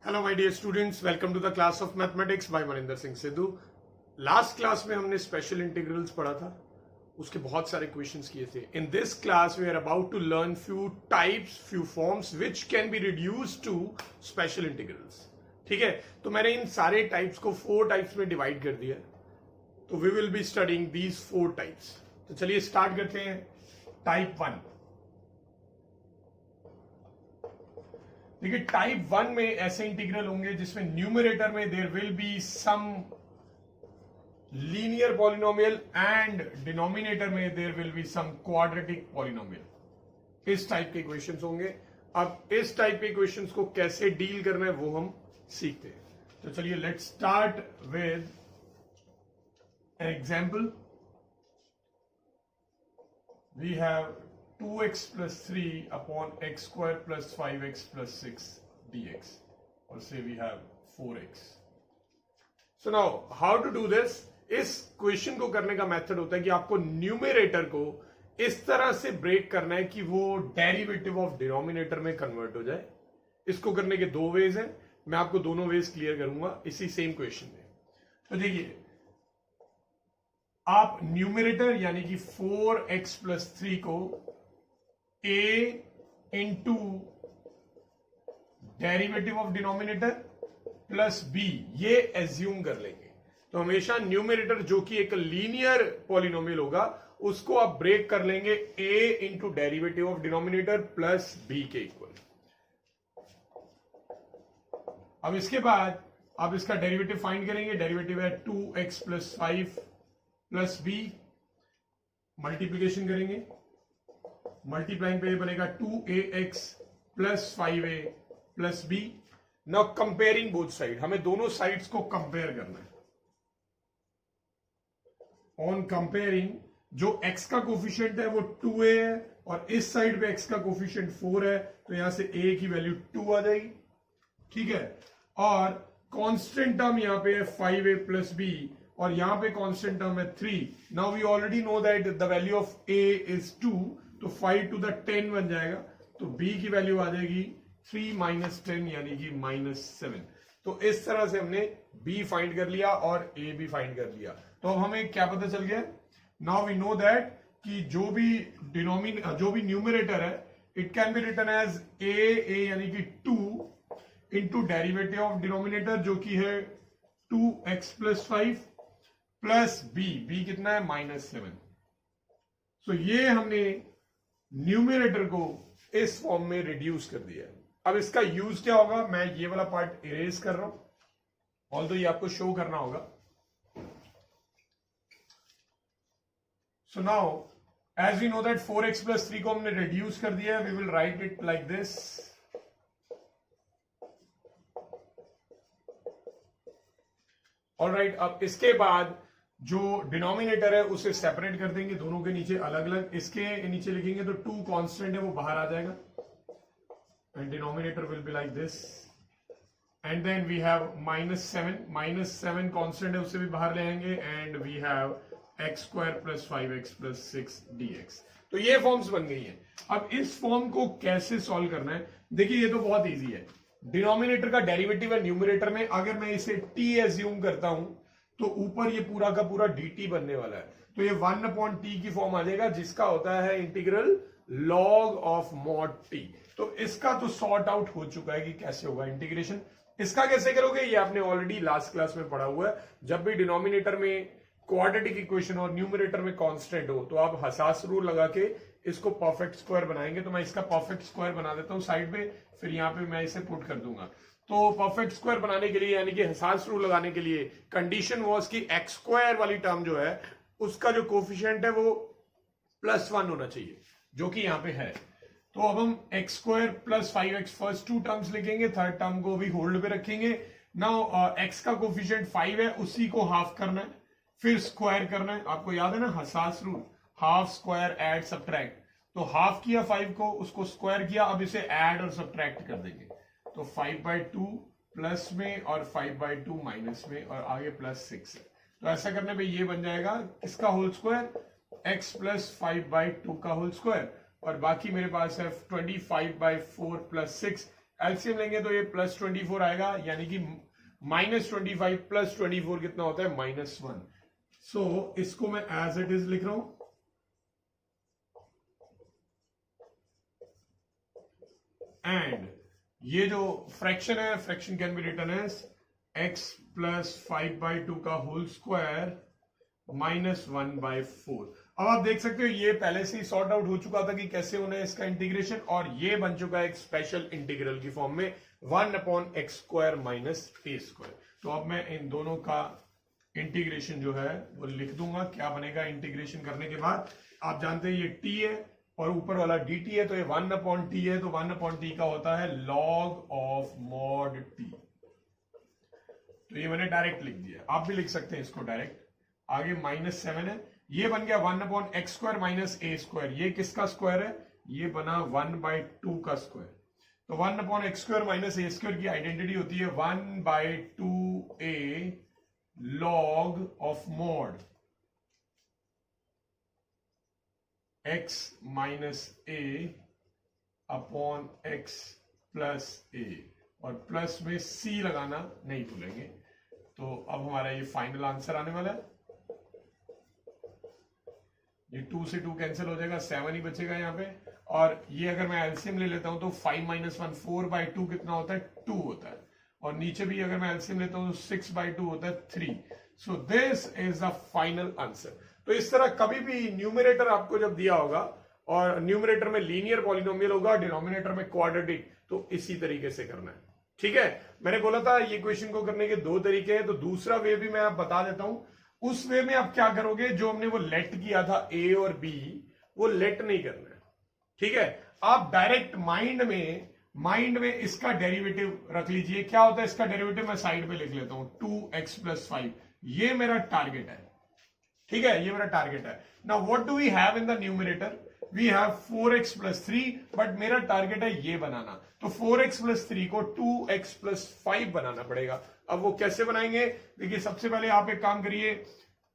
Hello my dear students, welcome to the class of mathematics by Maninder Singh Sidhu. Last class में हमने special integrals पढ़ा था, उसके बहुत सारे क्वेश्चंस किए थे। In this class we are about to learn few types, few forms which can be reduced to special integrals. ठीक है, तो मैंने इन सारे टाइप्स को 4 टाइप्स में डिवाइड कर दिया, तो we will be studying these 4 types. तो चलिए स्टार्ट करते हैं। टाइप 1। देखिए, टाइप 1 में ऐसे इंटीग्रल होंगे जिसमें न्यूमरेटर में there will be some linear polynomial and denominator में there will be some quadratic polynomial. इस टाइप के इक्वेशंस होंगे। अब इस टाइप के इक्वेशंस को कैसे डील करना है वो हम सीखते हैं। तो चलिए let's start with an example. We have 2x plus 3 upon x square plus 5x plus 6 dx, or say we have 4x. So now how to do this? इस क्वेश्चन को करने का मेथड होता है कि आपको न्यूमरेटर को इस तरह से ब्रेक करना है कि वो डेरिवेटिव ऑफ डिनोमिनेटर में कन्वर्ट हो जाए। इसको करने के 2 वेज हैं, मैं आपको दोनों वेज क्लियर करूंगा इसी सेम क्वेश्चन में। तो देखिए, आप न्यूमरेटर यानी कि 4x plus 3 को a into derivative of denominator plus b ये एज्यूम कर लेंगे। तो हमेशा न्यूमरेटर जो कि एक लीनियर पॉलिनोमियल होगा उसको आप ब्रेक कर लेंगे a into derivative of denominator plus b के इक्वल। अब इसके बाद आप इसका डेरिवेटिव फाइंड करेंगे। डेरिवेटिव है 2x plus 5 plus b, multiplication करेंगे। मल्टीप्लाइंग पे बनेगा 2ax plus 5a plus b। Now comparing both side, हमें दोनों साइड्स को कंपेयर करना है। ऑन कंपेयरिंग, जो x का कोफिशिएंट है वो 2a है और इस साइड पे x का कोफिशिएंट 4 है, तो यहां से a की वैल्यू 2 आ जाएगी। ठीक है, और कांस्टेंट टर्म यहां पे है 5a प्लस b और यहां पे कांस्टेंट टर्म है 3। Now we already know that the value of a is 2, तो 5 टू द 10 बन जाएगा। तो b की वैल्यू आ जाएगी 3 माइनस 10 यानी कि -7। तो इस तरह से हमने b फाइंड कर लिया और a भी फाइंड कर लिया। तो अब हमें क्या पता चल गया? नाउ वी नो दैट कि जो भी न्यूमरेटर है it can be written as a यानी कि 2 इंटू डेरिवेटिव ऑफ डिनोमिनेटर जो कि है 2x प्लस 5 प्लस b कितना है -7। तो ये हमने न्यूमरेटर को इस फॉर्म में रिड्यूस कर दिया। अब इसका यूज क्या होगा, मैं ये वाला पार्ट इरेज कर रहा हूं, ऑल्दो ये आपको शो करना होगा। So now as we know that 4x plus 3 को हमने रिड्यूस कर दिया है, we will write it like this. Alright, अब इसके बाद जो डिनोमिनेटर है उसे सेपरेट कर देंगे, दोनों के नीचे अलग अलग। इसके नीचे लिखेंगे तो 2 कांस्टेंट है वो बाहर आ जाएगा and denominator will be like this. And then we have -7 constant है उसे भी बाहर ले आएंगे and we have x square plus 5x plus 6 dx। तो ये फॉर्म्स बन गई है। अब इस फॉर्म को कैसे सॉल्व करना है, देखिए ये तो बहुत इजी है। डिनोमिनेटर का डेरिवेटिव है न्यूमरेटर में, अगर मैं इसे t एज्यूम करता हूं तो ऊपर ये पूरा का पूरा dt बनने वाला है। तो ये 1/t की फॉर्म आ जाएगा जिसका होता है integral log of mod t। तो इसका तो सॉर्ट आउट हो चुका है कि कैसे होगा इंटीग्रेशन। इसका कैसे करोगे ये आपने ऑलरेडी लास्ट क्लास में पढ़ा हुआ है। जब भी डिनोमिनेटर में क्वाड्रेटिक इक्वेशन और न्यूमरेटर में कांस्टेंट हो तो आप हसास रूल लगा के इसको परफेक्ट स्क्वायर बनाएंगे। तो मैं इसका परफेक्ट स्क्वायर बना देता हूं साइड पे, फिर यहां पे मैं इसे पुट कर दूंगा। तो परफेक्ट स्क्वायर बनाने के लिए यानी कि हसास रूल लगाने के लिए कंडीशन वाज कि x स्क्वायर वाली टर्म जो है उसका जो कोफिशिएंट है वो +1 होना चाहिए, जो कि यहां पे है। तो अब हम x square plus 5x first 2 terms लिखेंगे, थर्ड टर्म को भी होल्ड पे रखेंगे। नाउ x का कोफिशिएंट 5 है, उसी को हाफ करना है, फिर स्क्वायर करना है। आपको याद है ना HSAS rule, half square add subtract. तो हाफ किया 5 को, उसको स्क्वायर किया, अब इसे ऐड और सब्ट्रैक्ट कर देंगे। तो 5/2 प्लस में और 5/2 माइनस में और आगे +6 है। तो ऐसा करने पे ये बन जाएगा किसका होल स्क्वायर, x प्लस 5/2 का होल स्क्वायर, और बाकी मेरे पास है 25/4 प्लस 6 एलसीएम लेंगे तो ये +24 आएगा, यानी कि -25 + 24 कितना होता है -1। सो इसको मैं एज इट इज लिख रहा हूं, एंड ये जो फ्रैक्शन है, fraction can be written as x + 5/2 का होल स्क्वायर -1/4। अब आप देख सकते हो ये पहले से ही सॉर्ट आउट हो चुका था कि कैसे होना है इसका इंटीग्रेशन, और ये बन चुका है एक स्पेशल इंटीग्रल की फॉर्म में 1/x² - a²। तो अब मैं इन दोनों का इंटीग्रेशन जो है वो लिख दूंगा। क्या बनेगा इंटीग्रेशन करने के बाद, आप जानते हैं ये t है और ऊपर वाला dt है, तो ये 1/t है, तो 1/t का होता है log of mod t। तो ये मैंने डायरेक्ट लिख दिया, आप भी लिख सकते हैं इसको डायरेक्ट। आगे -7 है, ये बन गया 1/x² - a²। ये किसका स्क्वायर है, ये बना 1/2 का स्क्वायर। तो 1/x² - a² की आइडेंटिटी होती है 1/2a log of mod x - a upon x + a, और प्लस में c लगाना नहीं भूलेंगे। तो अब हमारा ये फाइनल आंसर आने वाला है। ये 2 से 2 कैंसिल हो जाएगा, 7 ही बचेगा यहाँ पे। और ये अगर मैं एलसीएम ले लेता हूं तो 5 - 1 4/2 कितना होता है 2 होता है, और नीचे भी अगर मैं एलसीएम लेता हूं तो 6/2 होता है 3। So this is the final answer. तो इस तरह कभी भी न्यूमरेटर आपको जब दिया होगा और न्यूमरेटर में लीनियर पॉलिनोमियल होगा, डिनोमिनेटर में क्वाड्रेटिक, तो इसी तरीके से करना है। ठीक है, मैंने बोला था ये क्वेश्चन को करने के 2 तरीके हैं, तो दूसरा वे भी मैं आप बता देता हूं। उस वे में आप क्या करोगे, जो हमने वो लेट किया था a और b, वो लेट नहीं करना है। ठीक है, आप डायरेक्ट माइंड में इसका डेरिवेटिव रख लीजिए। क्या होता है इसका डेरिवेटिव, मैं साइड पे लिख लेता हूं 2x + 5। ये मेरा टारगेट है। ठीक है, ये मेरा टारगेट है। Now what do we have in the numerator, we have 4x + 3, but मेरा टारगेट है ये बनाना। तो 4x + 3 को 2x + 5 बनाना पड़ेगा। अब वो कैसे बनाएंगे, देखिए सबसे पहले आप एक काम करिए,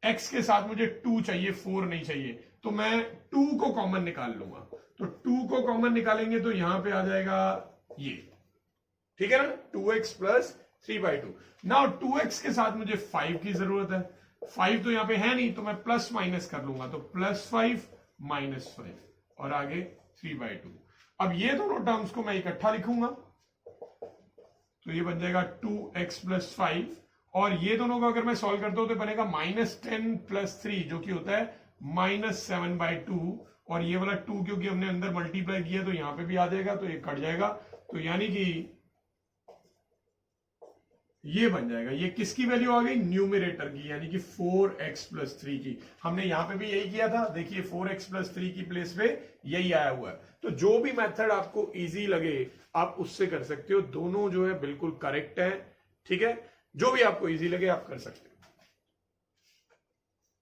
x के साथ मुझे 2 चाहिए, 4 नहीं चाहिए, तो मैं 2 को कॉमन निकाल लूंगा। तो 2 को कॉमन निकालेंगे तो यहां पे आ जाएगा ये, ठीक है ना, 2x + 3/2। नाउ 2x के साथ मुझे 5 की जरूरत है, 5 तो यहां पे है नहीं, तो मैं प्लस माइनस कर लूंगा, तो +5 - 5 और आगे 3/2। अब ये दोनों टर्म्स को मैं इकट्ठा लिखूंगा, तो ये बन जाएगा 2x + 5, और ये दोनों को अगर मैं सॉल्व करता हूं तो बनेगा -10 + 3, जो कि होता है -7/2, और ये वाला 2 क्योंकि हमने अंदर मल्टीप्लाई किया तो यहां पे भी आ जाएगा, तो ये कट जाएगा। तो यानी कि ये बन जाएगा, ये किसकी वैल्यू आ गई, न्यूमरेटर की, यानी कि 4x + 3 की। हमने यहां पे भी यही किया था, देखिए 4x + 3 की प्लेस पे यही आया हुआ है। तो जो भी मेथड आपको इजी लगे आप उससे कर सकते हो, दोनों जो है बिल्कुल करेक्ट है। ठीक है, जो भी आपको इजी लगे आप कर सकते हो।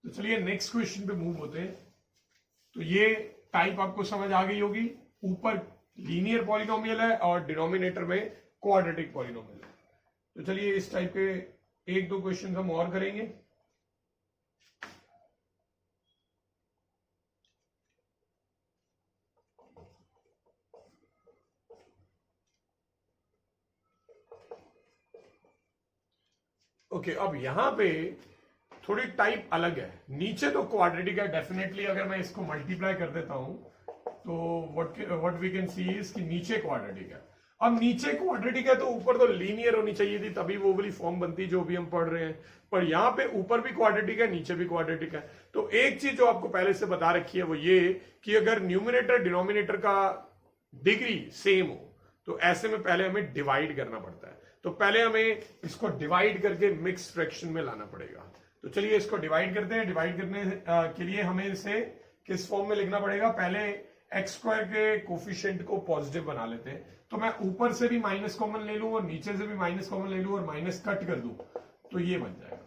तो चलिए नेक्स्ट क्वेश्चन पे मूव होते हैं। तो ये टाइप आपको समझ आ गई होगी, ऊपर लीनियर पॉलिनोमियल है और डिनोमिनेटर में क्वाड्रेटिक पॉलिनोमियल है। तो चलिए इस टाइप के 1-2 क्वेश्चन हम और करेंगे। ओके, अब यहां पे थोड़ी टाइप अलग है। नीचे तो क्वाड्रेटिक है डेफिनेटली, अगर मैं इसको मल्टीप्लाई कर देता हूं तो what we can see is कि नीचे क्वाड्रेटिक है। अब नीचे क्वाड्रेटिक है तो ऊपर तो लीनियर होनी चाहिए थी, तभी वो वाली फॉर्म बनती जो भी हम पढ़ रहे हैं। पर यहां पे ऊपर भी क्वाड्रेटिक है, नीचे भी क्वाड्रेटिक है। तो एक चीज जो आपको पहले से बता रखी है वो ये कि अगर न्यूमरेटर डिनोमिनेटर का डिग्री सेम हो तो ऐसे में पहले हमें डिवाइड करना पड़ता है। तो पहले हमें इसको डिवाइड करके मिक्स फ्रैक्शन में लाना पड़ेगा। तो चलिए इसको डिवाइड करते हैं। डिवाइड करने के लिए हमें इसे किस फॉर्म में लिखना पड़ेगा, पहले x² के कोफिशिएंट को पॉजिटिव बना लेते हैं। तो मैं ऊपर से भी माइनस कॉमन ले लूं और नीचे से भी माइनस कॉमन ले लूं और माइनस कट कर दूं, तो ये बन जाएगा,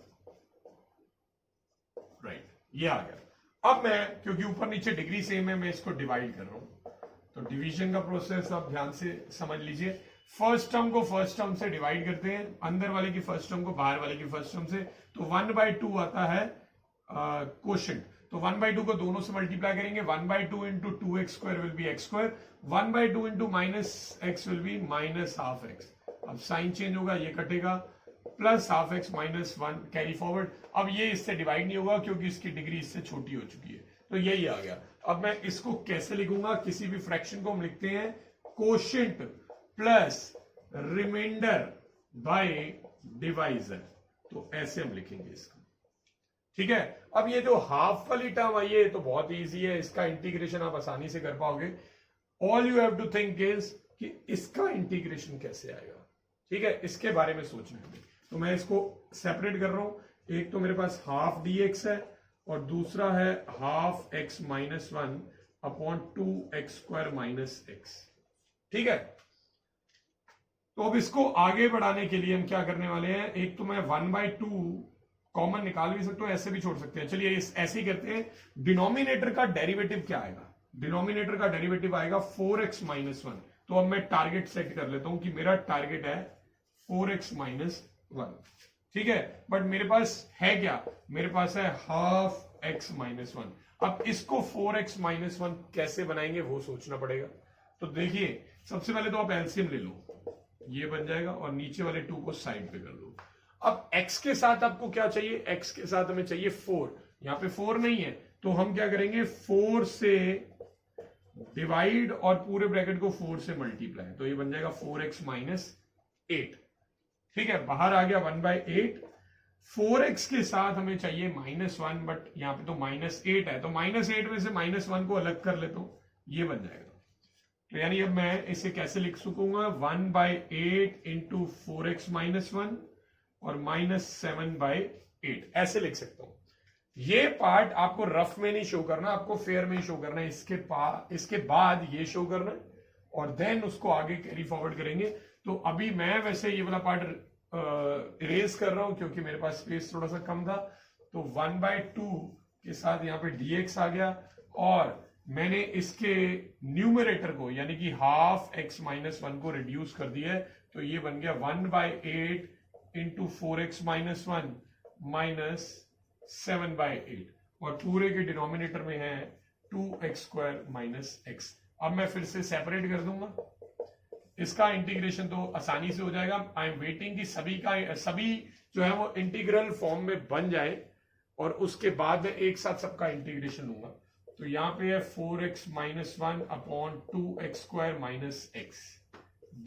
राइट, ये आ गया। अब मैं, क्योंकि ऊपर नीचे डिग्री सेम है, मैं इसको डिवाइड कर रहा हूं। तो डिवीजन का प्रोसेस आप ध्यान से समझ लीजिए। फर्स्ट टर्म को फर्स्ट टर्म से डिवाइड करते हैं, अंदर वाले की फर्स्ट टर्म को बाहर वाले की फर्स्ट टर्म से। तो 1/2 आता है क्वोशिएंट। तो 1/2 को दोनों से मल्टीप्लाई करेंगे, 1/2 into 2x² will be x², 1/2 into -x will be -12x। अब साइन चेंज होगा, ये कटेगा, प्लस ½ x -1 कैरी फॉरवर्ड। अब ये इससे डिवाइड नहीं होगा क्योंकि इसकी डिग्री इससे छोटी हो चुकी है, तो यही आ गया। अब मैं इसको कैसे लिखूंगा, किसी भी फ्रैक्शन को हम लिखते हैं quotient plus remainder by divisor, तो ऐसे हम लिखेंगे इसको, ठीक है। अब ये जो हाफ वाली टर्म आई है तो बहुत इजी है, इसका इंटीग्रेशन आप आसानी से कर पाओगे। All you have to think is कि इसका इंटीग्रेशन कैसे आएगा, ठीक है, इसके बारे में सोचना है। तो मैं इसको सेपरेट कर रहा हूं, एक तो मेरे पास हाफ dx है और दूसरा है ½ x - 1 अपॉन 2x² - x, ठीक है। तो अब इसको आगे बढ़ाने के लिए हम क्या करने वाले हैं, एक तो मैं 1/2 कॉमन निकाल भी सकते हो, ऐसे भी छोड़ सकते हैं। चलिए ऐसे ही करते हैं। डिनोमिनेटर का डेरिवेटिव क्या आएगा, डिनोमिनेटर का डेरिवेटिव आएगा 4x - 1। तो अब मैं टारगेट सेट कर लेता हूं कि मेरा टारगेट है 4x - 1, ठीक है। बट मेरे पास है क्या, मेरे पास है ½ x - 1। अब इसको 4x - 1 कैसे बनाएंगे वो सोचना पड़ेगा। तो देखिए सबसे पहले तो आप एलसीएम ले लो, ये बन जाएगा और नीचे वाले 2 को साइड पे कर लो। अब x के साथ आपको क्या चाहिए, x के साथ हमें चाहिए 4, यहां पे 4 नहीं है, तो हम क्या करेंगे 4 से डिवाइड और पूरे ब्रैकेट को 4 से मल्टीप्लाई, तो ये बन जाएगा 4x - 8, ठीक है। बाहर आ गया 1/8। 4x के साथ हमें चाहिए -1, बट यहां पे तो -8 है, तो -8 में से -1 को अलग कर लेता हूं, ये बन जाएगा। तो यानी अब मैं इसे कैसे लिख सकूंगा, 1/8 इंटू 4x - 1 और -7/8, ऐसे लिख सकता हूं। ये पार्ट आपको रफ में नहीं शो करना, आपको फेयर में ही शो करना है। इसके बाद ये शो करना है और देन उसको आगे कैरी फॉरवर्ड करेंगे। तो अभी मैं वैसे ये वाला पार्ट इरेज कर रहा हूं क्योंकि मेरे पास स्पेस थोड़ा सा कम था। तो 1/2 के साथ यहां पे dx आ गया और मैंने इसके न्यूमरेटर को यानी कि ½ x - 1 को रिड्यूस कर दिया है, तो ये बन गया 1/8 इंटू 4x - 1 -7/8 और पूरे के डिनोमिनेटर में है 2x² - x। अब मैं फिर से सेपरेट कर दूंगा, इसका इंटीग्रेशन तो आसानी से हो जाएगा। आई एम वेटिंग कि सभी जो है वो इंटीग्रल फॉर्म में बन जाए और उसके बाद में एक साथ सबका इंटीग्रेशन लूंगा। तो यहां पे है 4x - 1 upon 2x² - x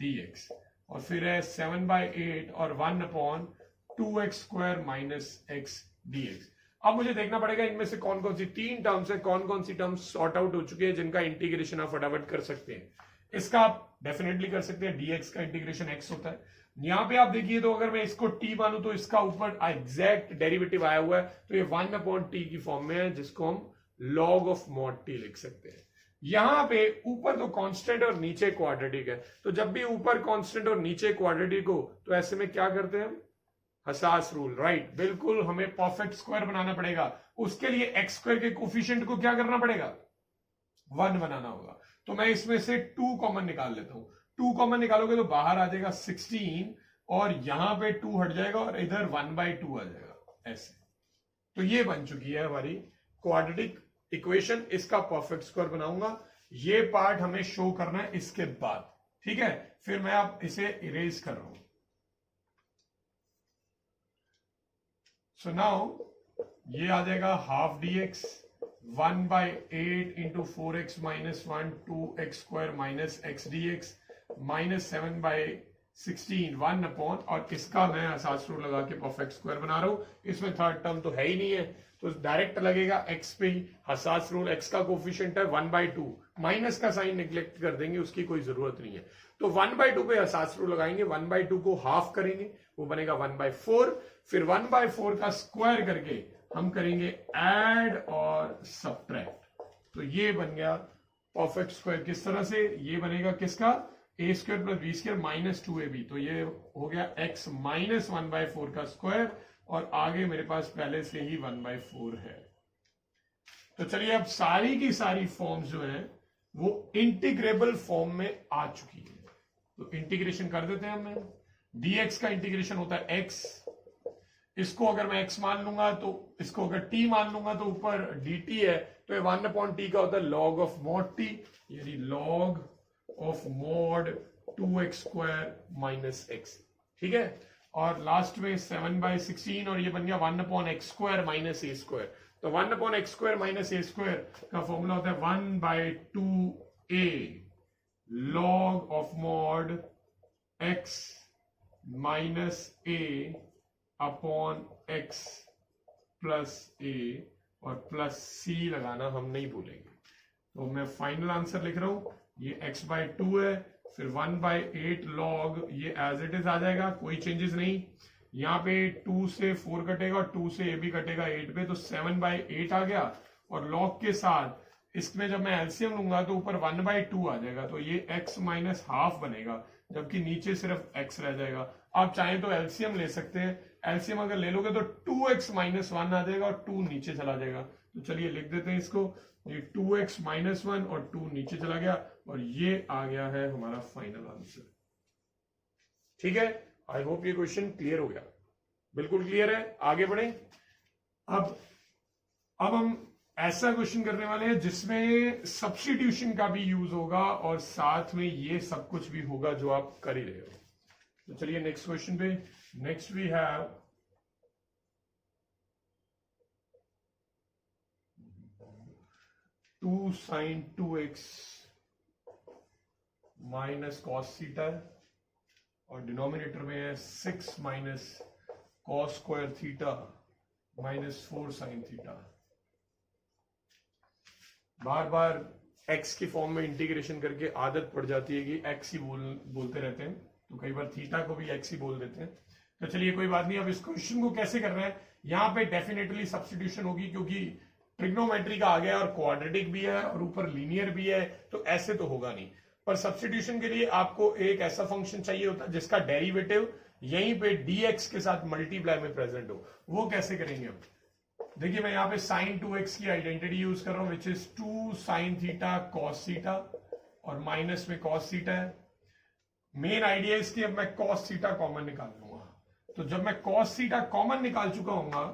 dx और फिर है 7/8 और 1 अपॉन 2x² - x dx। अब मुझे देखना पड़ेगा इनमें से कौन कौन सी 3 टर्म्स है, कौन कौन सी टर्म्स सॉर्ट आउट हो चुकी है जिनका इंटीग्रेशन आप फटाफट कर सकते हैं। इसका आप डेफिनेटली कर सकते हैं, dx का इंटीग्रेशन x होता है। यहां पे आप देखिए तो अगर मैं इसको t मानूं तो इसका ऊपर एग्जैक्ट डेरिवेटिव आया हुआ है, तो ये 1/t की फॉर्म में है जिसको हम log of mod t लिख सकते हैं। यहां पे ऊपर तो कांस्टेंट और नीचे क्वाड्रेटिक है, तो जब भी ऊपर कांस्टेंट और नीचे क्वाड्रेटिक हो तो ऐसे में क्या करते हैं, हसास रूल, राइट, बिल्कुल हमें परफेक्ट स्क्वायर बनाना पड़ेगा। उसके लिए x² के कोफिशिएंट को क्या करना पड़ेगा, 1 बनाना होगा। तो मैं इसमें से 2 कॉमन निकाल लेता हूं। 2 कॉमन निकालोगे तो बाहर आ जाएगा 16 और यहां पे 2 हट जाएगा और इधर 1/2 आ जाएगा, ऐसे। तो ये बन चुकी है हमारी क्वाड्रेटिक इक्वेशन। इसका परफेक्ट स्क्वायर बनाऊंगा, ये पार्ट हमें शो करना है इसके बाद, ठीक है। फिर मैं अब इसे इरेज कर रहा हूं। सो नाउ ये आ जाएगा ½ dx 1/8 into 4x - 1 2x² - x dx -7/16 1 upon, और इसका मैं हसास रूल लगा के परफेक्ट स्क्वायर बना रहा हूं। इसमें थर्ड टर्म तो है ही नहीं है, तो डायरेक्ट लगेगा x पे ही। हसास रूल, x का कोफिशिएंट है 1/2, माइनस का साइन निग्लेक्ट कर देंगे, उसकी कोई जरूरत नहीं है। तो 1/2 पे हसास रूल लगाएंगे, 1/2 को हाफ करेंगे, वो बनेगा 1/4। फिर 1/4 का स्क्वायर करके हम करेंगे ऐड और सबट्रैक्ट, तो ये बन गया परफेक्ट स्क्वायर। किस तरह से ये बनेगा, किसका, a² + b² - 2ab, तो ये हो गया x - 1/4 का स्क्वायर और आगे मेरे पास पहले से ही 1/4 है। तो चलिए अब सारी की सारी फॉर्म्स जो है वो इंटीग्रेबल फॉर्म में आ चुकी है, तो इंटीग्रेशन कर देते हैं हम। dx का इंटीग्रेशन होता है x इसको अगर मैं x मान लूंगा तो इसको अगर t मान लूंगा तो ऊपर dt है, तो ये 1/t का होता है log ऑफ mod t, यानी log of mod 2x² minus x। ठीक है, और लास्ट में 7/16 और ये बन गया 1/x² माइनस a²। तो 1/x² माइनस a² का फॉर्मूला होता है 1/2a log of mod x minus a upon x plus a, और प्लस c लगाना हम नहीं भूलेंगे। तो मैं फाइनल आंसर लिख रहा हूं, ये x/2 है, फिर 1/8 log, ये एज इट इज आ जाएगा, कोई चेंजेस नहीं। यहाँ पे 2 से 4 कटेगा और 2 से a भी कटेगा 8 पे, तो 7/8 आ गया। और log के साथ इसमें जब मैं एलसीएम लूंगा तो ऊपर 1/2 आ जाएगा, तो ये x माइनस हाफ बनेगा, जबकि नीचे सिर्फ x रह जाएगा। आप चाहें तो एलसीएम ले सकते हैं, एलसीएम अगर ले लोगे तो 2x माइनस 1 आ जाएगा और 2 नीचे चला जाएगा। तो चलिए लिख देते हैं इसको, ये 2x माइनस 1 और 2 नीचे चला गया, और ये आ गया है हमारा फाइनल आंसर। ठीक है, आई होप ये क्वेश्चन क्लियर हो गया। बिल्कुल क्लियर है, आगे बढ़े। अब हम ऐसा क्वेश्चन करने वाले हैं जिसमें सब्स्टिट्यूशन का भी यूज होगा और साथ में ये सब कुछ भी होगा जो आप कर ही रहे हो। तो चलिए नेक्स्ट क्वेश्चन पे। Next we have 2 sin 2x minus cos theta, और डिनोमिनेटर में है 6 minus cos square theta minus 4 sin theta. बार बार x की फॉर्म में इंटीग्रेशन करके आदत पड़ जाती है कि x ही बोलते रहते हैं, तो कई बार थीटा को भी x ही बोल देते हैं। तो चलिए कोई बात नहीं, अब इस क्वेश्चन को कैसे करना है, यहां पे डेफिनेटली सब्स्टिट्यूशन होगी, क्योंकि ट्रिग्नोमेट्री का आ गया और क्वाड्रेटिक भी है और ऊपर लीनियर भी है, तो ऐसे तो होगा नहीं। पर सब्स्टिट्यूशन के लिए आपको एक ऐसा फंक्शन चाहिए होता है जिसका डेरिवेटिव यहीं पे dx के साथ मल्टीप्लाई में प्रेजेंट हो। वो कैसे करेंगे हम? देखिए मैं यहाँ पे sin 2x की आइडेंटिटी यूज कर रहा हूं, which is 2 sin theta cos theta, और माइनस में cos थीटा है। मेन आइडिया इसकी, अब मैं cos थीटा कॉमन निकाल लूंगा, तो जब मैं cos थीटा कॉमन निकाल चुका हूंगा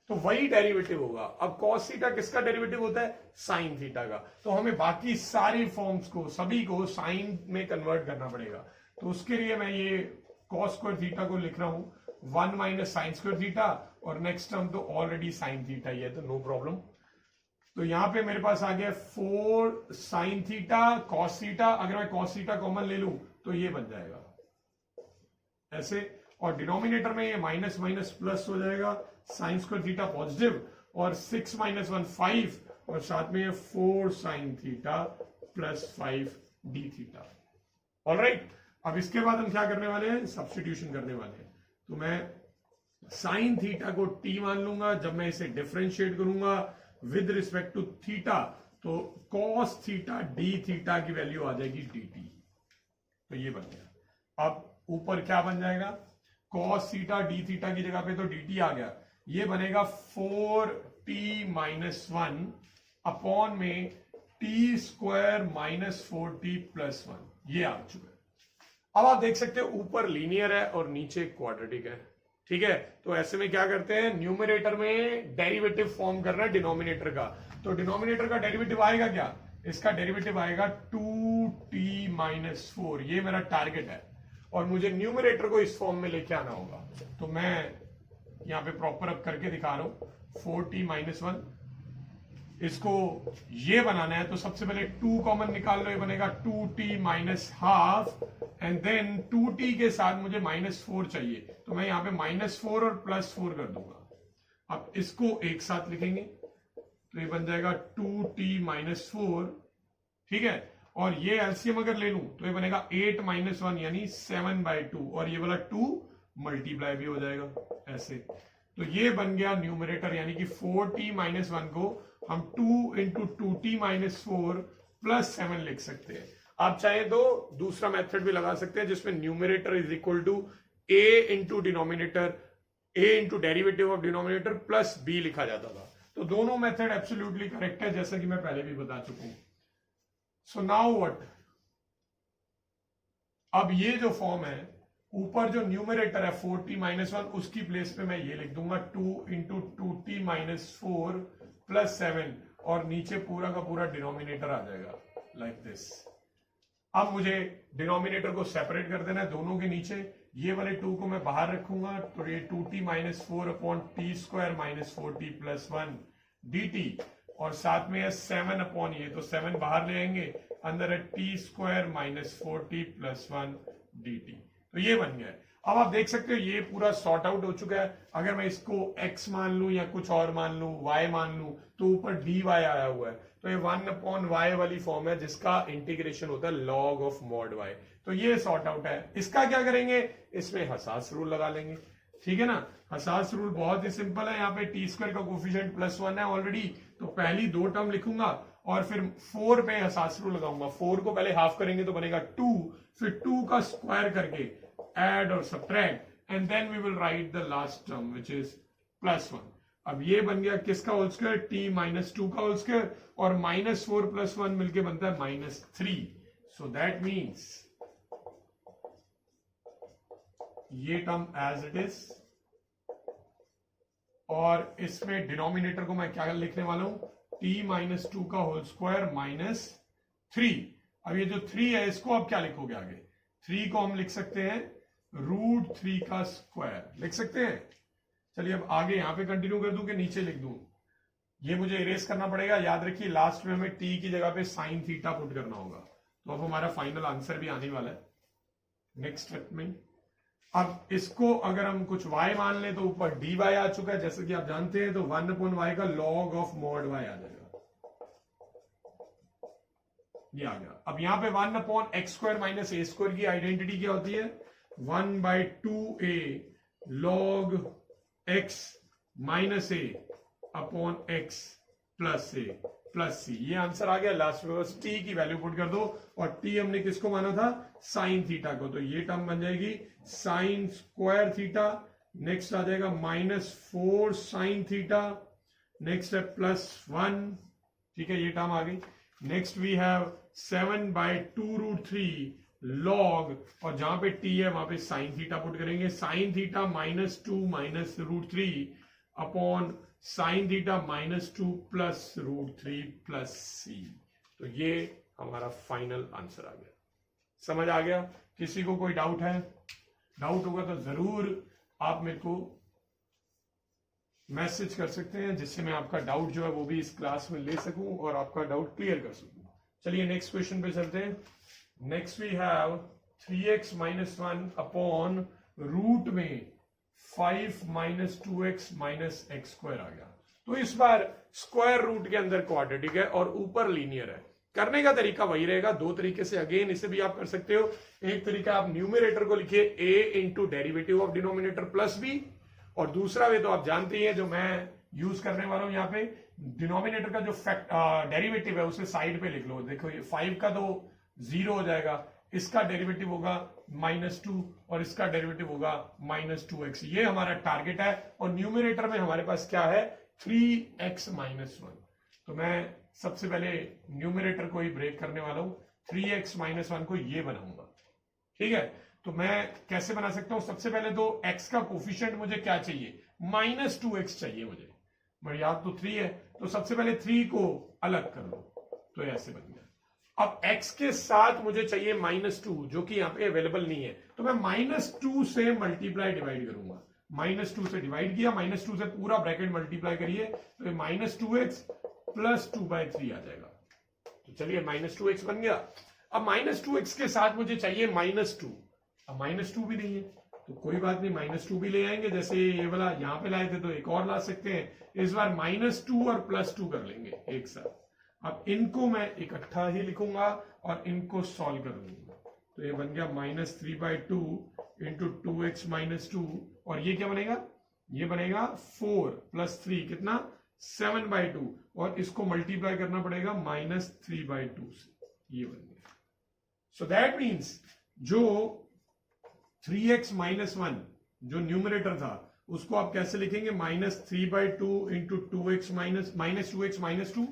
तो वही डेरिवेटिव होगा। अब cos थीटा किसका डेरिवेटिव होता है? sin थीटा का। तो हमें बाकी सारी फॉर्म्स को, सभी को sin में कन्वर्ट करना पड़ेगा। तो उसके लिए मैं ये cos स्क्वायर थीटा को लिख रहा हूं 1 माइनस साइन स्क्वायर थीटा, और नेक्स्ट टर्म तो ऑलरेडी sin थीटा ही है, तो नो प्रॉब्लम। तो यहां पे मेरे पास आ गया 4 sin थीटा cos थीटा। अगर मैं cos थीटा कॉमन ले लूं तो ये बन जाएगा ऐसे, और डिनोमिनेटर में ये माइनस माइनस प्लस हो जाएगा, साइन स्क्वायर थीटा पॉजिटिव, और 6 माइनस 1 5, और साथ में 4 sin theta plus 5 d theta. Alright, अब इसके बाद हम क्या करने वाले हैं? सब्स्टिट्यूशन करने वाले हैं। तो मैं sin थीटा को t मान लूंगा, जब मैं इसे डिफरेंशिएट करूंगा विद रिस्पेक्ट टू थीटा, तो cos थीटा d थीटा की वैल्यू आ जाएगी dt। तो ये बन गया। अब ऊपर क्या बन जाएगा? cos थीटा d थीटा की जगह पे तो dt आ गया, ये बनेगा 4t माइनस 1 अपॉन में t square minus 4t plus 1, ये आ चुका है। अब आप देख सकते हो ऊपर लीनियर है और नीचे क्वाड्रेटिक है। ठीक है, तो ऐसे में क्या करते हैं, न्यूमरेटर में डेरिवेटिव फॉर्म करना है डिनोमिनेटर का। तो डिनोमिनेटर का डेरिवेटिव आएगा क्या? इसका डेरिवेटिव आएगा 2t माइनस 4, ये मेरा टारगेट है, और मुझे न्यूमरेटर को इस फॉर्म में लेके आना होगा। तो मैं यहां पे प्रॉपर अप करके दिखा रहा हूं 4t माइनस 1, इसको ये बनाना है। तो सबसे पहले 2 कॉमन निकाल लो, ये बनेगा 2t minus half, and then 2t के साथ मुझे -4 चाहिए, तो मैं यहां पे -4 और +4 कर दूंगा। अब इसको एक साथ लिखेंगे तो ये बन जाएगा 2t माइनस 4। ठीक है, और ये एलसीएम अगर ले लूं तो ये बनेगा 8 माइनस 1 यानी 7/2, और ये वाला 2 मल्टीप्लाई भी हो जाएगा ऐसे। तो ये बन गया न्यूमरेटर, यानी कि 4t माइनस 1 को हम 2 इंटू 2t माइनस 4 प्लस 7 लिख सकते हैं। आप चाहे तो दूसरा मेथड भी लगा सकते हैं जिसमें numerator is equal to a into denominator, a into derivative of denominator plus b लिखा जाता था। तो दोनों मेथड एब्सोल्युटली करेक्ट है, जैसा कि मैं पहले भी बता चुका हूं। सो नाउ व्हाट, अब ये जो फॉर्म है ऊपर जो न्यूमरेटर है 4t माइनस 1 उसकी प्लेस पे मैं ये लिख दूंगा 2 इंटू 2t माइनस 4 प्लस 7 और नीचे पूरा का पूरा डिनोमिनेटर आ जाएगा लाइक दिस। अब मुझे डिनोमिनेटर को सेपरेट कर देना है दोनों के नीचे। ये वाले 2 को मैं बाहर रखूंगा तो ये 2t minus 4 upon T square minus 4t plus 1 dt और साथ में है 7 अपॉन ये तो 7 बाहर ले आएंगे, अंदर है T square minus 4t plus 1 dt। तो ये बन गया है। अब आप देख सकते हो ये पूरा सॉर्ट आउट हो चुका है। अगर मैं इसको x मान लूं या कुछ और मान लूं, y मान लूं, तो ऊपर dy आया हुआ है तो ये 1 अपॉन y वाली फॉर्म है जिसका इंटीग्रेशन होता है log ऑफ मॉड y। तो ये सॉर्ट आउट है। इसका क्या करेंगे, इसमें हसास रूल लगा लेंगे, ठीक है ना। हसास रूल बहुत ही सिंपल है। यहाँ पे टी स्क्वायर का कोफिशिएंट प्लस 1 है ऑलरेडी, तो पहली 2 टर्म लिखूंगा और फिर 4 पे हसास रूल लगाऊंगा। 4 को पहले हाफ करेंगे तो बनेगा 2, फिर 2 का स्क्वायर करके एड और subtract and then we will write the last term which is plus 1। अब ये बन गया किसका होल स्क्वायर, t माइनस 2 का होल स्क्वायर और माइनस 4 प्लस 1 मिलके बनता है माइनस 3। सो दैट मीन्स ये टर्म एज इट इज और इसमें डिनोमिनेटर को मैं क्या लिखने वाला हूं, t माइनस 2 का होल स्क्वायर माइनस 3। अब ये जो 3 है इसको अब क्या लिखोगे आगे, 3 को हम लिख सकते हैं √3 का स्क्वायर लिख सकते हैं। चलिए अब आगे यहां पे कंटिन्यू कर दूं कि नीचे लिख दूं, ये मुझे इरेज करना पड़ेगा। याद रखिए लास्ट में हमें t की जगह पे साइन थीटा पुट करना होगा। तो अब हमारा फाइनल आंसर भी आने वाला है नेक्स्ट स्टेप में। अब इसको अगर हम कुछ y मान लें तो ऊपर dy आ चुका है जैसे कि आप जानते हैं, तो 1 अपॉन y का log ऑफ मॉड y आ जाएगा, ये आ गया। अब यहां पे 1 अपॉन एक्स स्क्वायर माइनस ए स्क्वायर की आइडेंटिटी क्या होती है, 1/2a log x माइनस ए अपॉन x प्लस ए प्लस सी। ये आंसर आ गया। लास्ट में बस t की वैल्यू पुट कर दो और t हमने किसको माना था, साइन थीटा को, तो ये टर्म बन जाएगी साइन स्क्वायर थीटा। नेक्स्ट आ जाएगा -4 साइन थीटा, नेक्स्ट है +1, ठीक है ये टर्म आ गई। नेक्स्ट वी हैव 7/2√3 log और जहां पे t है वहां पे साइन थीटा पुट करेंगे, sine theta -2 minus √3 upon sine theta -2 plus √3 plus C. तो ये हमारा फाइनल आंसर आ गया। समझ आ गया? किसी को कोई डाउट है? डाउट होगा तो जरूर आप मेरे को मैसेज कर सकते हैं जिससे मैं आपका डाउट जो है वो भी इस क्लास में ले सकूं और आपका डाउट क्लियर कर सकूं। चलिए नेक्स्ट क्वेश्चन पे चलते हैं। Next we have 3x minus 1 upon root में 5 minus 2x minus x square आ गया। तो इस बार स्क्वायर रूट के अंदर क्वाड्रेटिक है और ऊपर लीनियर है। करने का तरीका वही रहेगा, दो तरीके से अगेन इसे भी आप कर सकते हो। एक तरीका आप न्यूमरेटर को लिखिए a into derivative of denominator plus b, और दूसरा वे तो आप जानते ही है जो मैं यूज करने वाला हूं यहाँ पे, डिनोमिनेटर का जो डेरिवेटिव है उसे साइड पे लिख लो। देखो ये 5 का तो 0 हो जाएगा, इसका डेरिवेटिव होगा -2 और इसका डेरिवेटिव होगा -2x। ये हमारा टारगेट है। और न्यूमरेटर में हमारे पास क्या है, 3x माइनस 1। तो मैं सबसे पहले न्यूमरेटर को ही ब्रेक करने वाला हूं, 3x माइनस 1 को ये बनाऊंगा। ठीक है, तो मैं कैसे बना सकता हूं, सबसे पहले तो x का कोफिशिएंट मुझे क्या चाहिए, -2x चाहिए मुझे, मेरी याद तो 3 है, तो सबसे पहले 3 को अलग कर लो, तो ऐसे बन गया। अब x के साथ मुझे चाहिए -2 जो कि यहां पे अवेलेबल नहीं है, तो मैं -2 से मल्टीप्लाई डिवाइड करूंगा। -2 से डिवाइड किया, -2 से पूरा ब्रैकेट मल्टीप्लाई करिए तो -2x प्लस 2/3 आ जाएगा। तो चलिए -2x बन गया। अब -2x के साथ मुझे चाहिए -2, अब -2 भी नहीं है तो कोई बात नहीं, -2 भी ले आएंगे। जैसे ये वाला यहां पे लाए थे तो एक और ला सकते हैं। इस बार -2 और +2 कर लेंगे एक साथ। अब इनको मैं इकट्ठा ही लिखूंगा और इनको सॉल्व कर लूंगा, तो ये बन गया -3/2 इंटू 2x माइनस 2, और ये क्या बनेगा, ये बनेगा 4 + 3 कितना 7/2, और इसको मल्टीप्लाई करना पड़ेगा -3/2 से, ये बन गया। सो दैट मीन्स जो 3x माइनस 1 जो न्यूमरेटर था उसको आप कैसे लिखेंगे, -3/2 इंटू 2x -2x माइनस 2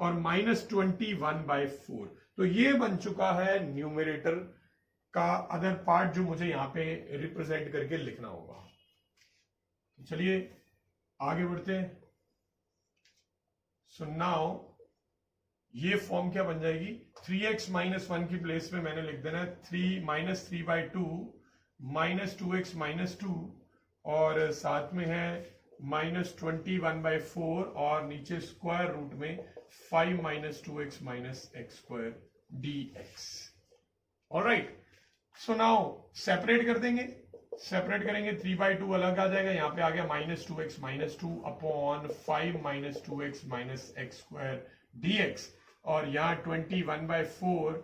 और -21/4। तो ये बन चुका है न्यूमरेटर का अदर पार्ट जो मुझे यहां पे रिप्रेजेंट करके लिखना होगा। तो चलिए आगे बढ़ते हैं। सो नाउ ये फॉर्म क्या बन जाएगी, 3x माइनस 1 की प्लेस में मैंने लिख देना है 3 माइनस 3/2 माइनस 2x माइनस 2 और साथ में है माइनस 21/4 और नीचे स्क्वायर रूट में 5 minus 2x minus x square dx। Alright, so now separate कर देंगे, सेपरेट करेंगे 3/2 अलग आ जाएगा, यहां पे आ गया minus 2x minus 2 upon 5 minus 2x minus x square dx और यहां 21/4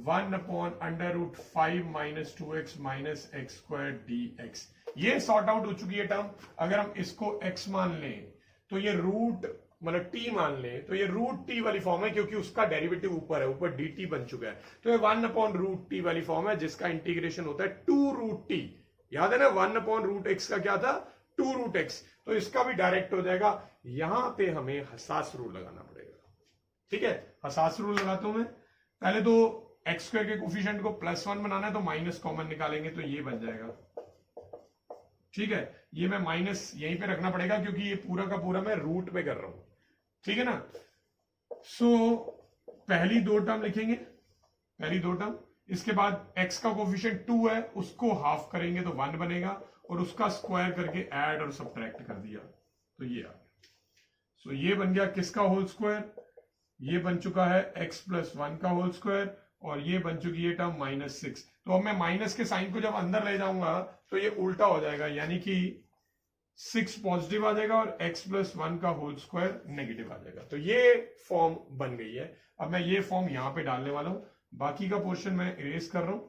1 upon under root 5 minus 2x minus x square dx। ये सॉर्ट आउट हो चुकी है टर्म। अगर हम इसको x मान लें तो ये रूट मतलब t मान लें तो ये रूट t वाली फॉर्म है, क्योंकि उसका डेरिवेटिव ऊपर है, ऊपर dt बन चुका है। तो ये 1 अपॉन रूट t वाली फॉर्म है जिसका इंटीग्रेशन होता है 2 रूट t। याद है ना, 1 अपॉन रूट x का क्या था, 2 रूट x। तो इसका भी डायरेक्ट हो जाएगा। यहां पे हमें हसास रूल लगाना पड़ेगा। ठीक है, हसास रूल लगाता हूं मैं। पहले तो एक्स स्क्वायर के कोफिशिएंट को +1 बनाना है तो माइनस कॉमन निकालेंगे तो ये बन जाएगा। ठीक है, ये मैं माइनस यहीं पे रखना पड़ेगा क्योंकि ये पूरा का पूरा मैं रूट में कर रहा हूं। ठीक है ना। सो पहली दो टर्म लिखेंगे, पहली दो टर्म। इसके बाद x का कोफिशिएंट 2 है, उसको हाफ करेंगे तो 1 बनेगा और उसका स्क्वायर करके ऐड और सब्ट्रैक्ट कर दिया तो ये आ गया। सो ये बन गया किसका होल स्क्वायर, ये बन चुका है x + 1 का होल स्क्वायर और ये बन चुकी है टर्म -6। तो अब मैं माइनस के साइन को जब अंदर ले जाऊंगा तो ये उल्टा हो जाएगा, यानी कि 6 पॉजिटिव आ जाएगा और x + 1 का होल स्क्वायर नेगेटिव आ जाएगा। तो ये फॉर्म बन गई है। अब मैं ये फॉर्म यहां पे डालने वाला हूं, बाकी का पोर्शन मैं इरेज कर रहा हूं।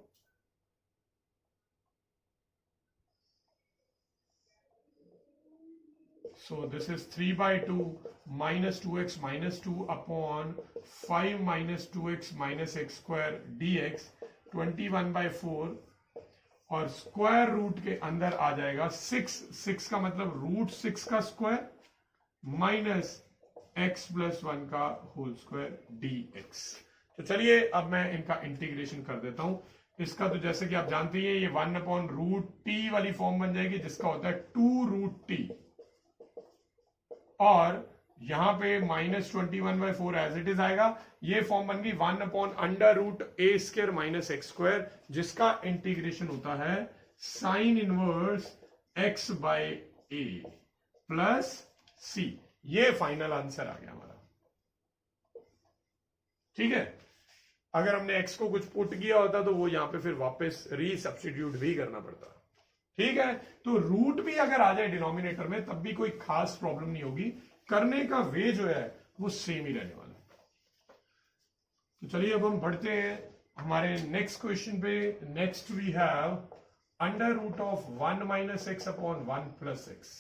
So this is 3/2 minus 2x minus 2 upon 5 minus 2x minus x square dx 21/4 और स्क्वायर रूट के अंदर आ जाएगा 6 का मतलब √6 का स्क्वायर माइनस x + 1 का होल स्क्वायर dx। तो चलिए अब मैं इनका इंटीग्रेशन कर देता हूं। इसका तो जैसे कि आप जानते हैं ये 1/√t वाली फॉर्म बन जाएगी जिसका होता है 2√t और यहां पे -21/4 एज इट इज आएगा। ये फॉर्म बन गई 1/√a² माइनस x स्क्वायर जिसका इंटीग्रेशन होता है sine inverse x/a plus c। ये फाइनल आंसर आ गया हमारा। ठीक है, अगर हमने x को कुछ पुट किया होता तो वो यहां पे फिर वापस रीसब्स्टिट्यूट भी करना पड़ता। ठीक है, तो रूट भी अगर आ जाए डिनोमिनेटर में तब भी कोई खास प्रॉब्लम नहीं होगी, करने का वे जो है वो सेम ही रहने वाला है। तो चलिए अब हम बढ़ते हैं हमारे नेक्स्ट क्वेश्चन पे। Next we have √1 - x upon 1 + x।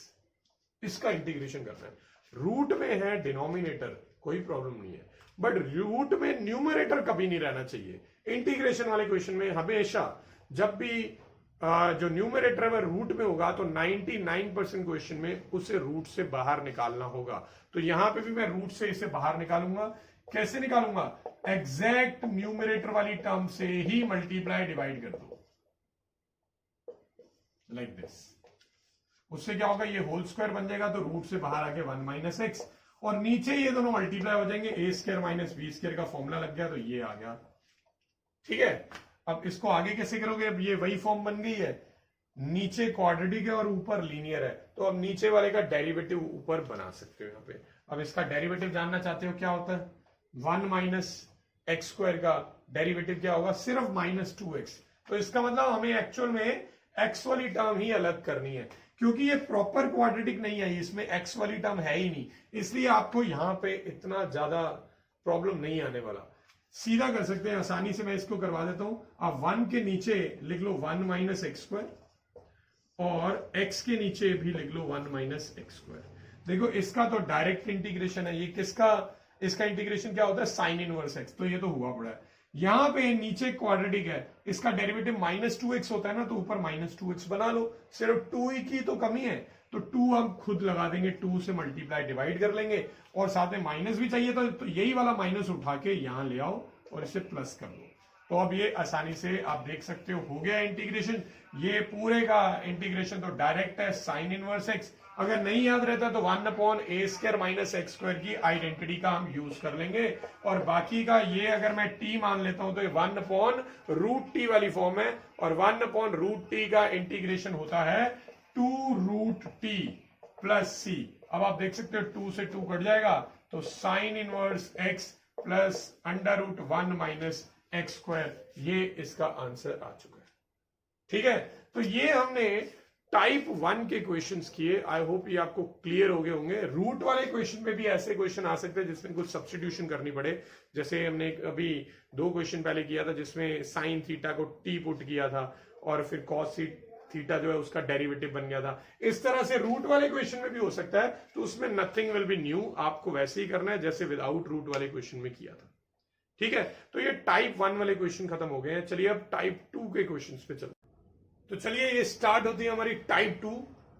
इसका इंटीग्रेशन करना है। रूट में है डिनोमिनेटर, कोई प्रॉब्लम नहीं है, बट रूट में न्यूमरेटर कभी नहीं रहना चाहिए। इंटीग्रेशन वाले क्वेश्चन में हमेशा जब भी जो न्यूमरेटर है रूट में होगा तो 99% क्वेश्चन में उसे रूट से बाहर निकालना होगा। तो यहां पे भी मैं रूट से इसे बाहर निकालूंगा। कैसे निकालूंगा, एग्जैक्ट न्यूमरेटर वाली टर्म से ही मल्टीप्लाई डिवाइड कर दो लाइक दिस। उससे क्या होगा, ये होल स्क्वायर बन जाएगा तो रूट से बाहर आके 1 - x और नीचे ये दोनों मल्टीप्लाई हो जाएंगे, a² - b² का फॉर्मूला लग गया तो ये आ गया। ठीक है, अब इसको आगे कैसे करोगे, अब ये वही फॉर्म बन गई है, नीचे क्वाड्रेटिक है और ऊपर लीनियर है, तो अब नीचे वाले का डेरिवेटिव ऊपर बना सकते हो यहाँ पे। अब इसका डेरिवेटिव जानना चाहते हो क्या होता है, 1 - x² का डेरिवेटिव क्या होगा, सिर्फ -2x। तो इसका मतलब हमें एक्चुअल में x वाली टर्म ही अलग करनी है, क्योंकि ये प्रॉपर क्वाड्रेटिक नहीं है, इसमें x वाली टर्म है ही नहीं, इसलिए आपको यहां पे इतना ज्यादा प्रॉब्लम नहीं आने वाला। सीधा कर सकते हैं आसानी से, मैं इसको करवा देता हूं। आप 1 के नीचे लिख लो 1 - x² और x के नीचे भी लिख लो 1 - x²। देखो इसका तो डायरेक्ट इंटीग्रेशन है, ये किसका, इसका इंटीग्रेशन क्या होता है, साइन इनवर्स x, तो ये तो हुआ पड़ा है। यहां पे नीचे क्वाड्रेटिक है, इसका डेरिवेटिव -2x होता है ना, तो ऊपर -2x बना लो, सिर्फ 2 ही की तो कमी है, तो 2 हम खुद लगा देंगे, 2 से मल्टीप्लाई डिवाइड कर लेंगे और साथ में माइनस भी चाहिए तो यही वाला माइनस उठा के यहां ले आओ और इसे प्लस कर दो तो अब ये आसानी से आप देख सकते हो गया इंटीग्रेशन। ये पूरे का इंटीग्रेशन तो डायरेक्ट है साइन इनवर्स एक्स। अगर नहीं याद रहता तो 1/a² माइनस x² की आइडेंटिटी का हम यूज कर लेंगे, और बाकी का ये अगर मैं t मान लेता हूं तो ये 1/√t वाली फॉर्म है, और 1/√t का इंटीग्रेशन होता है 2√t प्लस c। अब आप देख सकते हो 2 से 2 कट जाएगा, तो sine inverse x plus √1 minus x², ये इसका आंसर आ चुका है। ठीक है, तो ये हमने टाइप 1 के क्वेश्चंस किए। आई होप ये आपको क्लियर हो गए होंगे। रूट वाले क्वेश्चन में भी ऐसे क्वेश्चन आ सकते हैं जिसमें कुछ सब्स्टिट्यूशन करनी पड़े, जैसे हमने अभी 2 क्वेश्चन पहले किया था जिसमें साइन थीटा को t पुट किया था और फिर कॉस थीटा जो है उसका डेरिवेटिव बन गया था। इस तरह से रूट वाले क्वेश्चन में भी हो सकता है, तो उसमें नथिंग विल बी न्यू, आपको वैसे ही करना है जैसे विदाउट रूट वाले क्वेश्चन में किया था। ठीक है, तो ये टाइप 1 वाले क्वेश्चन खत्म हो गए हैं। चलिए अब टाइप 2 के क्वेश्चंस पे चलते। तो चलिए ये स्टार्ट होती है हमारी टाइप 2।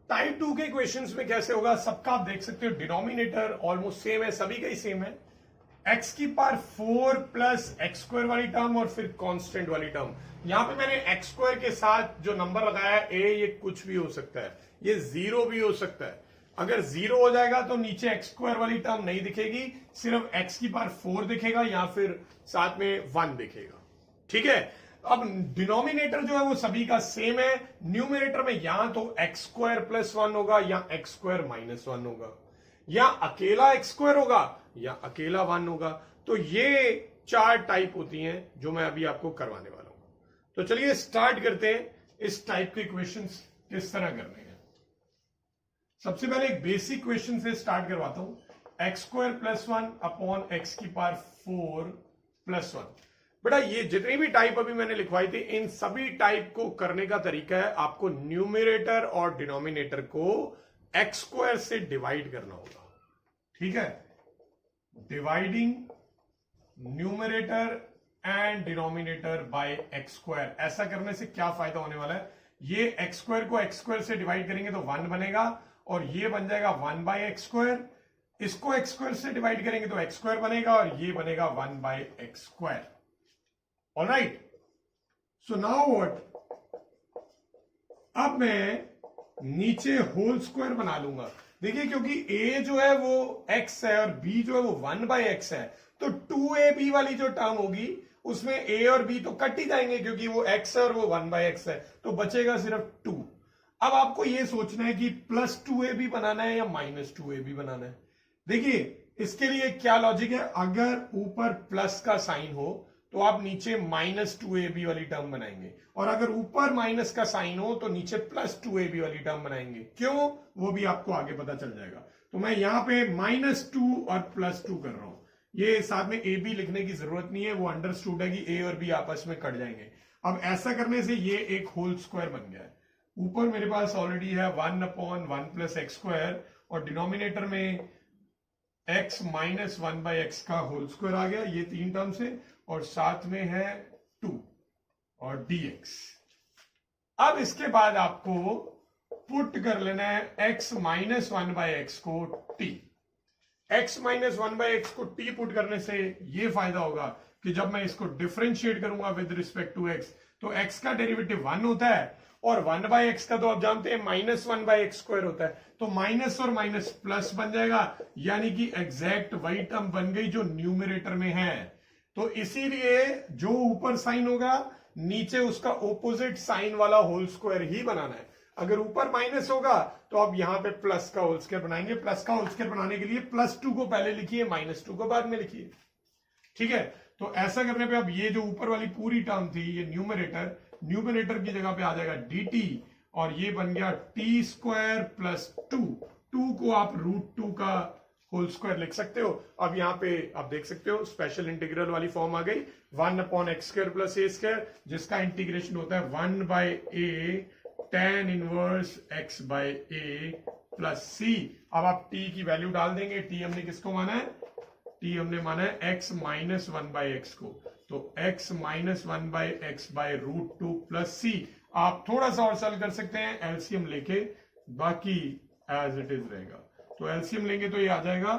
टाइप 2 के क्वेश्चंस में कैसे होगा, सबका आप देख सकते हो डिनोमिनेटर ऑलमोस्ट सेम है, सभी का ही सेम है। x⁴ प्लस x² वाली टर्म और फिर कांस्टेंट वाली टर्म। यहां पे मैंने x² के साथ जो नंबर लगाया है a, ये कुछ भी हो सकता है, ये 0 भी हो सकता है। अगर 0 हो जाएगा तो नीचे x² वाली टर्म नहीं दिखेगी, सिर्फ x⁴ दिखेगा या फिर साथ में 1 दिखेगा। ठीक है, अब डिनोमिनेटर जो है वो सभी का सेम है। न्यूमिनेटर में या तो x² प्लस 1 होगा या x² माइनस 1 होगा, या अकेला x² होगा या अकेला 1 होगा। तो ये 4 टाइप होती हैं जो मैं अभी आपको करवाने वाला हूं। तो चलिए स्टार्ट करते हैं इस टाइप के क्वेश्चंस किस तरह करने हैं। सबसे पहले एक बेसिक क्वेश्चन से स्टार्ट करवाता हूं। x² plus 1 upon x⁴ plus 1। बेटा ये जितनी भी टाइप अभी मैंने लिखवाई थी, इन सभी टाइप को करने का तरीका है आपको न्यूमरेटर और डिनोमिनेटर को x² से डिवाइड करना होगा। ठीक है, dividing numerator and denominator by x²। ऐसा करने से क्या फायदा होने वाला है, ये x² को x² से डिवाइड करेंगे तो 1 बनेगा, और ये बन जाएगा 1/x²। इसको x² से डिवाइड करेंगे तो x² बनेगा, और ये बनेगा 1/x²। Alright, so now what, अब मैं नीचे होल स्क्वायर बना लूंगा। देखिए क्योंकि a जो है वो x है और b जो है वो 1/x है, तो 2ab वाली जो टर्म होगी उसमें a और b तो कट ही जाएंगे क्योंकि वो x है और वो 1/x है, तो बचेगा सिर्फ 2। अब आपको ये सोचना है कि +2ab बनाना है या -2ab बनाना है। देखिए इसके लिए क्या लॉजिक है, अगर ऊपर प्लस का साइन हो तो आप नीचे -2ab वाली टर्म बनाएंगे, और अगर ऊपर माइनस का साइन हो तो नीचे +2ab वाली टर्म बनाएंगे। क्यों, वो भी आपको आगे पता चल जाएगा। तो मैं यहां पे -2 और +2 कर रहा हूं। ये साथ में ab लिखने की जरूरत नहीं है, वो अंडरस्टूड है कि a और b आपस में कट जाएंगे। अब ऐसा करने से ये एक होल स्क्वायर बन गया है। ऊपर मेरे पास ऑलरेडी है 1/1 प्लस x², और डिनोमिनेटर में x माइनस 1/x का होल स्क्वायर आ गया, ये 3 टर्म से, और साथ में है 2 और dx। अब इसके बाद आपको पुट कर लेना है x माइनस 1/x को t। x माइनस 1/x को t पुट करने से ये फायदा होगा कि जब मैं इसको डिफरेंशिएट करूंगा विद रिस्पेक्ट टू x, तो x का डेरिवेटिव 1 होता है, और 1/x का तो आप जानते हैं -1/x² होता है, तो माइनस और माइनस प्लस बन जाएगा, यानी कि एग्जैक्ट वही टर्म बन गई जो न्यूमरेटर में है। तो इसीलिए जो ऊपर साइन होगा नीचे उसका ओपोजिट साइन वाला होल स्क्वायर ही बनाना है। अगर ऊपर माइनस होगा तो आप यहां पे प्लस का होल स्क्वायर बनाएंगे। प्लस का होल स्क्वायर बनाने के लिए +2 को पहले लिखिए, -2 को बाद में लिखिए। ठीक है, तो ऐसा करने पे अब ये जो ऊपर वाली पूरी टर्म थी, ये न्यूमरेटर की जगह पे आ जाएगा dt, और ये बन गया t² प्लस 2 को आप √2 का होल स्क्वायर लिख सकते हो। अब यहां पे आप देख सकते हो स्पेशल इंटीग्रल वाली फॉर्म आ गई, 1/x² प्लस a², जिसका इंटीग्रेशन होता है 1/a tan inverse x/a plus c। अब आप t की वैल्यू डाल देंगे। t हमने किसको माना है, t हमने माना है x माइनस 1/x को, तो x minus 1/x by √2 plus c। आप थोड़ा सा और सॉल्व कर सकते हैं एलसीएम लेके, बाकी एज इट इज रहेगा। तो एलसीएम लेंगे तो ये आ जाएगा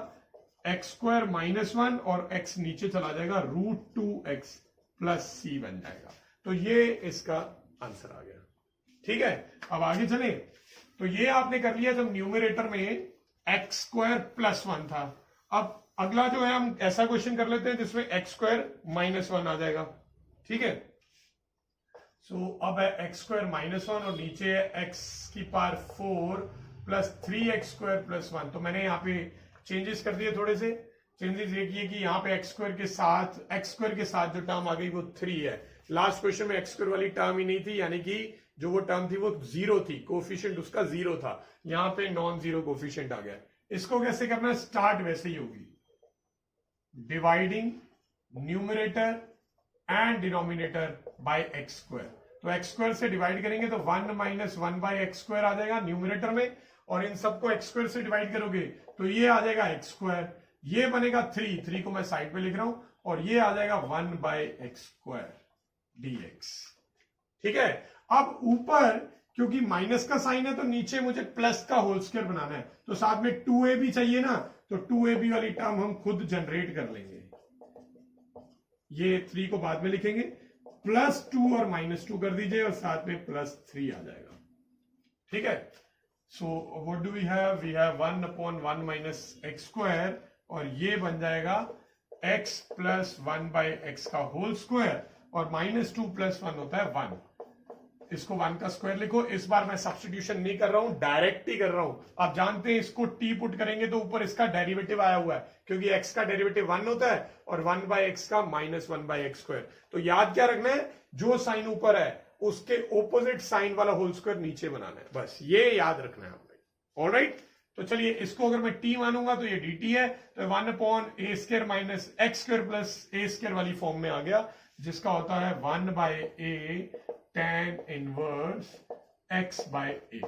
x² -1 और x नीचे चला जाएगा √2x प्लस सी बन जाएगा। तो ये इसका आंसर आ गया। ठीक है, अब आगे चले। तो ये आपने कर लिया जब न्यूमरेटर में एक्स स्क्वायर प्लस 1 था। अब अगला जो है हम ऐसा क्वेश्चन कर लेते हैं जिसमें एक्स स्क्वायर माइनस 1 आ जाएगा। ठीक है, सो अब है एक्स स्क्वायर माइनस 1 और नीचे है एक्स की power 4 plus 3x square plus 1। तो मैंने यहाँ पे चेंजेस कर दिए थोड़े से। चेंजेस ये किए कि यहाँ पे एक्स स्क्वायर के साथ जो टर्म आ गई वो 3 है। लास्ट क्वेश्चन में एक्स स्क्वायर वाली टर्म ही नहीं थी, यानी कि जो वो टर्म थी वो 0 थी, कोफिशिएंट उसका 0 था। यहाँ पे नॉन जीरो कोफिशिएंट आ गया। इसको कैसे करना है? स्टार्ट वैसे ही होगी, dividing numerator and denominator by x square. तो एक्स स्क्वायर से डिवाइड करेंगे तो 1 माइनस 1 बाय एक्स स्क्वायर आ जाएगा न्यूमरेटर में, और इन सबको एक्स स्क्वायर से डिवाइड करोगे तो ये आ जाएगा एक्स स्क्वायर, ये बनेगा 3 को मैं साइड पे लिख रहा हूं, और ये आ जाएगा 1 बाय एक्स स्क्वायर dx। ठीक है, अब ऊपर क्योंकि माइनस का साइन है तो नीचे मुझे प्लस का होल स्क्वायर बनाना है, तो साथ में 2a भी चाहिए ना, तो 2ab वाली टर्म हम खुद जनरेट कर लेंगे। ये 3 को बाद में लिखेंगे, +2 और -2 कर दीजिए और साथ में +3 आ जाएगा। ठीक है, so what do we have? We have 1/1 minus x square, और ये बन जाएगा x प्लस 1 बाय एक्स का होल स्क्वायर, और -2 + 1 होता है 1। इसको 1 का स्क्वायर लिखो। इस बार मैं सब्स्टिट्यूशन नहीं कर रहा हूं, डायरेक्ट ही कर रहा हूं। आप जानते हैं इसको t पुट करेंगे तो ऊपर इसका डेरिवेटिव आया हुआ है, क्योंकि x का डेरिवेटिव 1 होता है और 1 बाय एक्स का -1 बाय एक्स स्क्वायर। तो याद क्या रखना है? जो साइन ऊपर है उसके ऑपोजिट साइन वाला होल स्क्वायर नीचे बनाना है, बस ये याद रखना है आपने। ऑलराइट, तो चलिए इसको अगर मैं t मानूंगा तो ये dt है, तो 1/a² minus x square plus a² वाली फॉर्म में आ गया, जिसका होता है 1/a tan inverse x by a।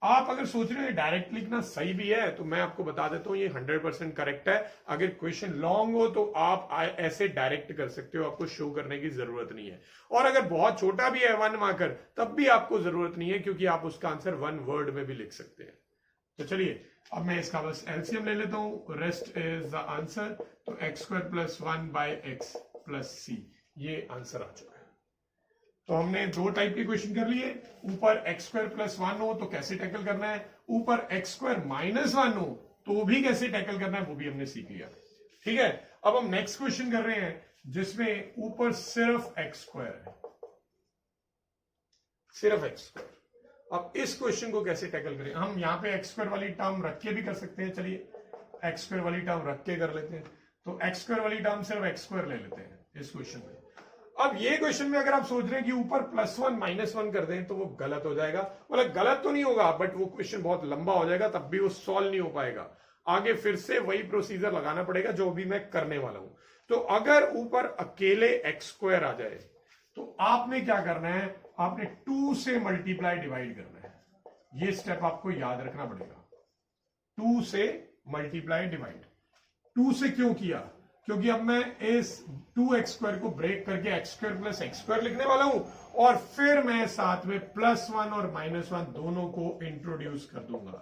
आप अगर सोच रहे हो डायरेक्ट लिखना सही भी है, तो मैं आपको बता देता हूं ये 100% करेक्ट है। अगर क्वेश्चन लॉन्ग हो तो आप ऐसे डायरेक्ट कर सकते हो, आपको शो करने की जरूरत नहीं है। और अगर बहुत छोटा भी है 1 मार्कर, तब भी आपको जरूरत नहीं है, क्योंकि आप उसका आंसर 1 वर्ड में भी लिख सकते हैं। तो चलिए अब मैं इसका बस एलसीएम ले लेता हूं। Rest is the answer. तो x square plus 1 by x plus C, ये आंसर आ चुका है। तो हमने 2 टाइप के क्वेश्चन कर लिए। ऊपर एक्स स्क्वायर प्लस 1 हो तो कैसे टैकल करना है, ऊपर एक्स स्क्वायर माइनस 1 हो तो भी कैसे टैकल करना है, वो भी हमने सीख लिया। ठीक है, अब हम नेक्स्ट क्वेश्चन कर रहे हैं जिसमें ऊपर सिर्फ एक्स स्क्वायर है, सिर्फ एक्स स्क्वायर। अब इस क्वेश्चन को कैसे टैकल करें? हम यहाँ पे एक्स स्क्वायर वाली टर्म रख के भी कर सकते हैं। चलिए एक्स स्क्वायर वाली टर्म रख के कर लेते हैं। तो एक्स स्क्वायर वाली टर्म सिर्फ एक्स स्क्वायर ले लेते हैं इस क्वेश्चन में। अब ये क्वेश्चन में अगर आप सोच रहे हैं कि ऊपर +1 -1 कर दें तो वो गलत हो जाएगा। मतलब गलत तो नहीं होगा, बट वो क्वेश्चन बहुत लंबा हो जाएगा, तब भी वो सॉल्व नहीं हो पाएगा। आगे फिर से वही प्रोसीजर लगाना पड़ेगा जो भी मैं करने वाला हूं। तो अगर ऊपर अकेले एक्स स्क्वायर आ जाए तो आपने क्या करना है? आपने 2 से मल्टीप्लाई डिवाइड करना है। ये स्टेप आपको याद रखना पड़ेगा। 2 से मल्टीप्लाई डिवाइड। 2 से क्यों किया? क्योंकि अब मैं इस 2x स्क्वायर को ब्रेक करके x square plus x square लिखने वाला हूं, और फिर मैं साथ में +1 और -1 दोनों को इंट्रोड्यूस कर दूंगा।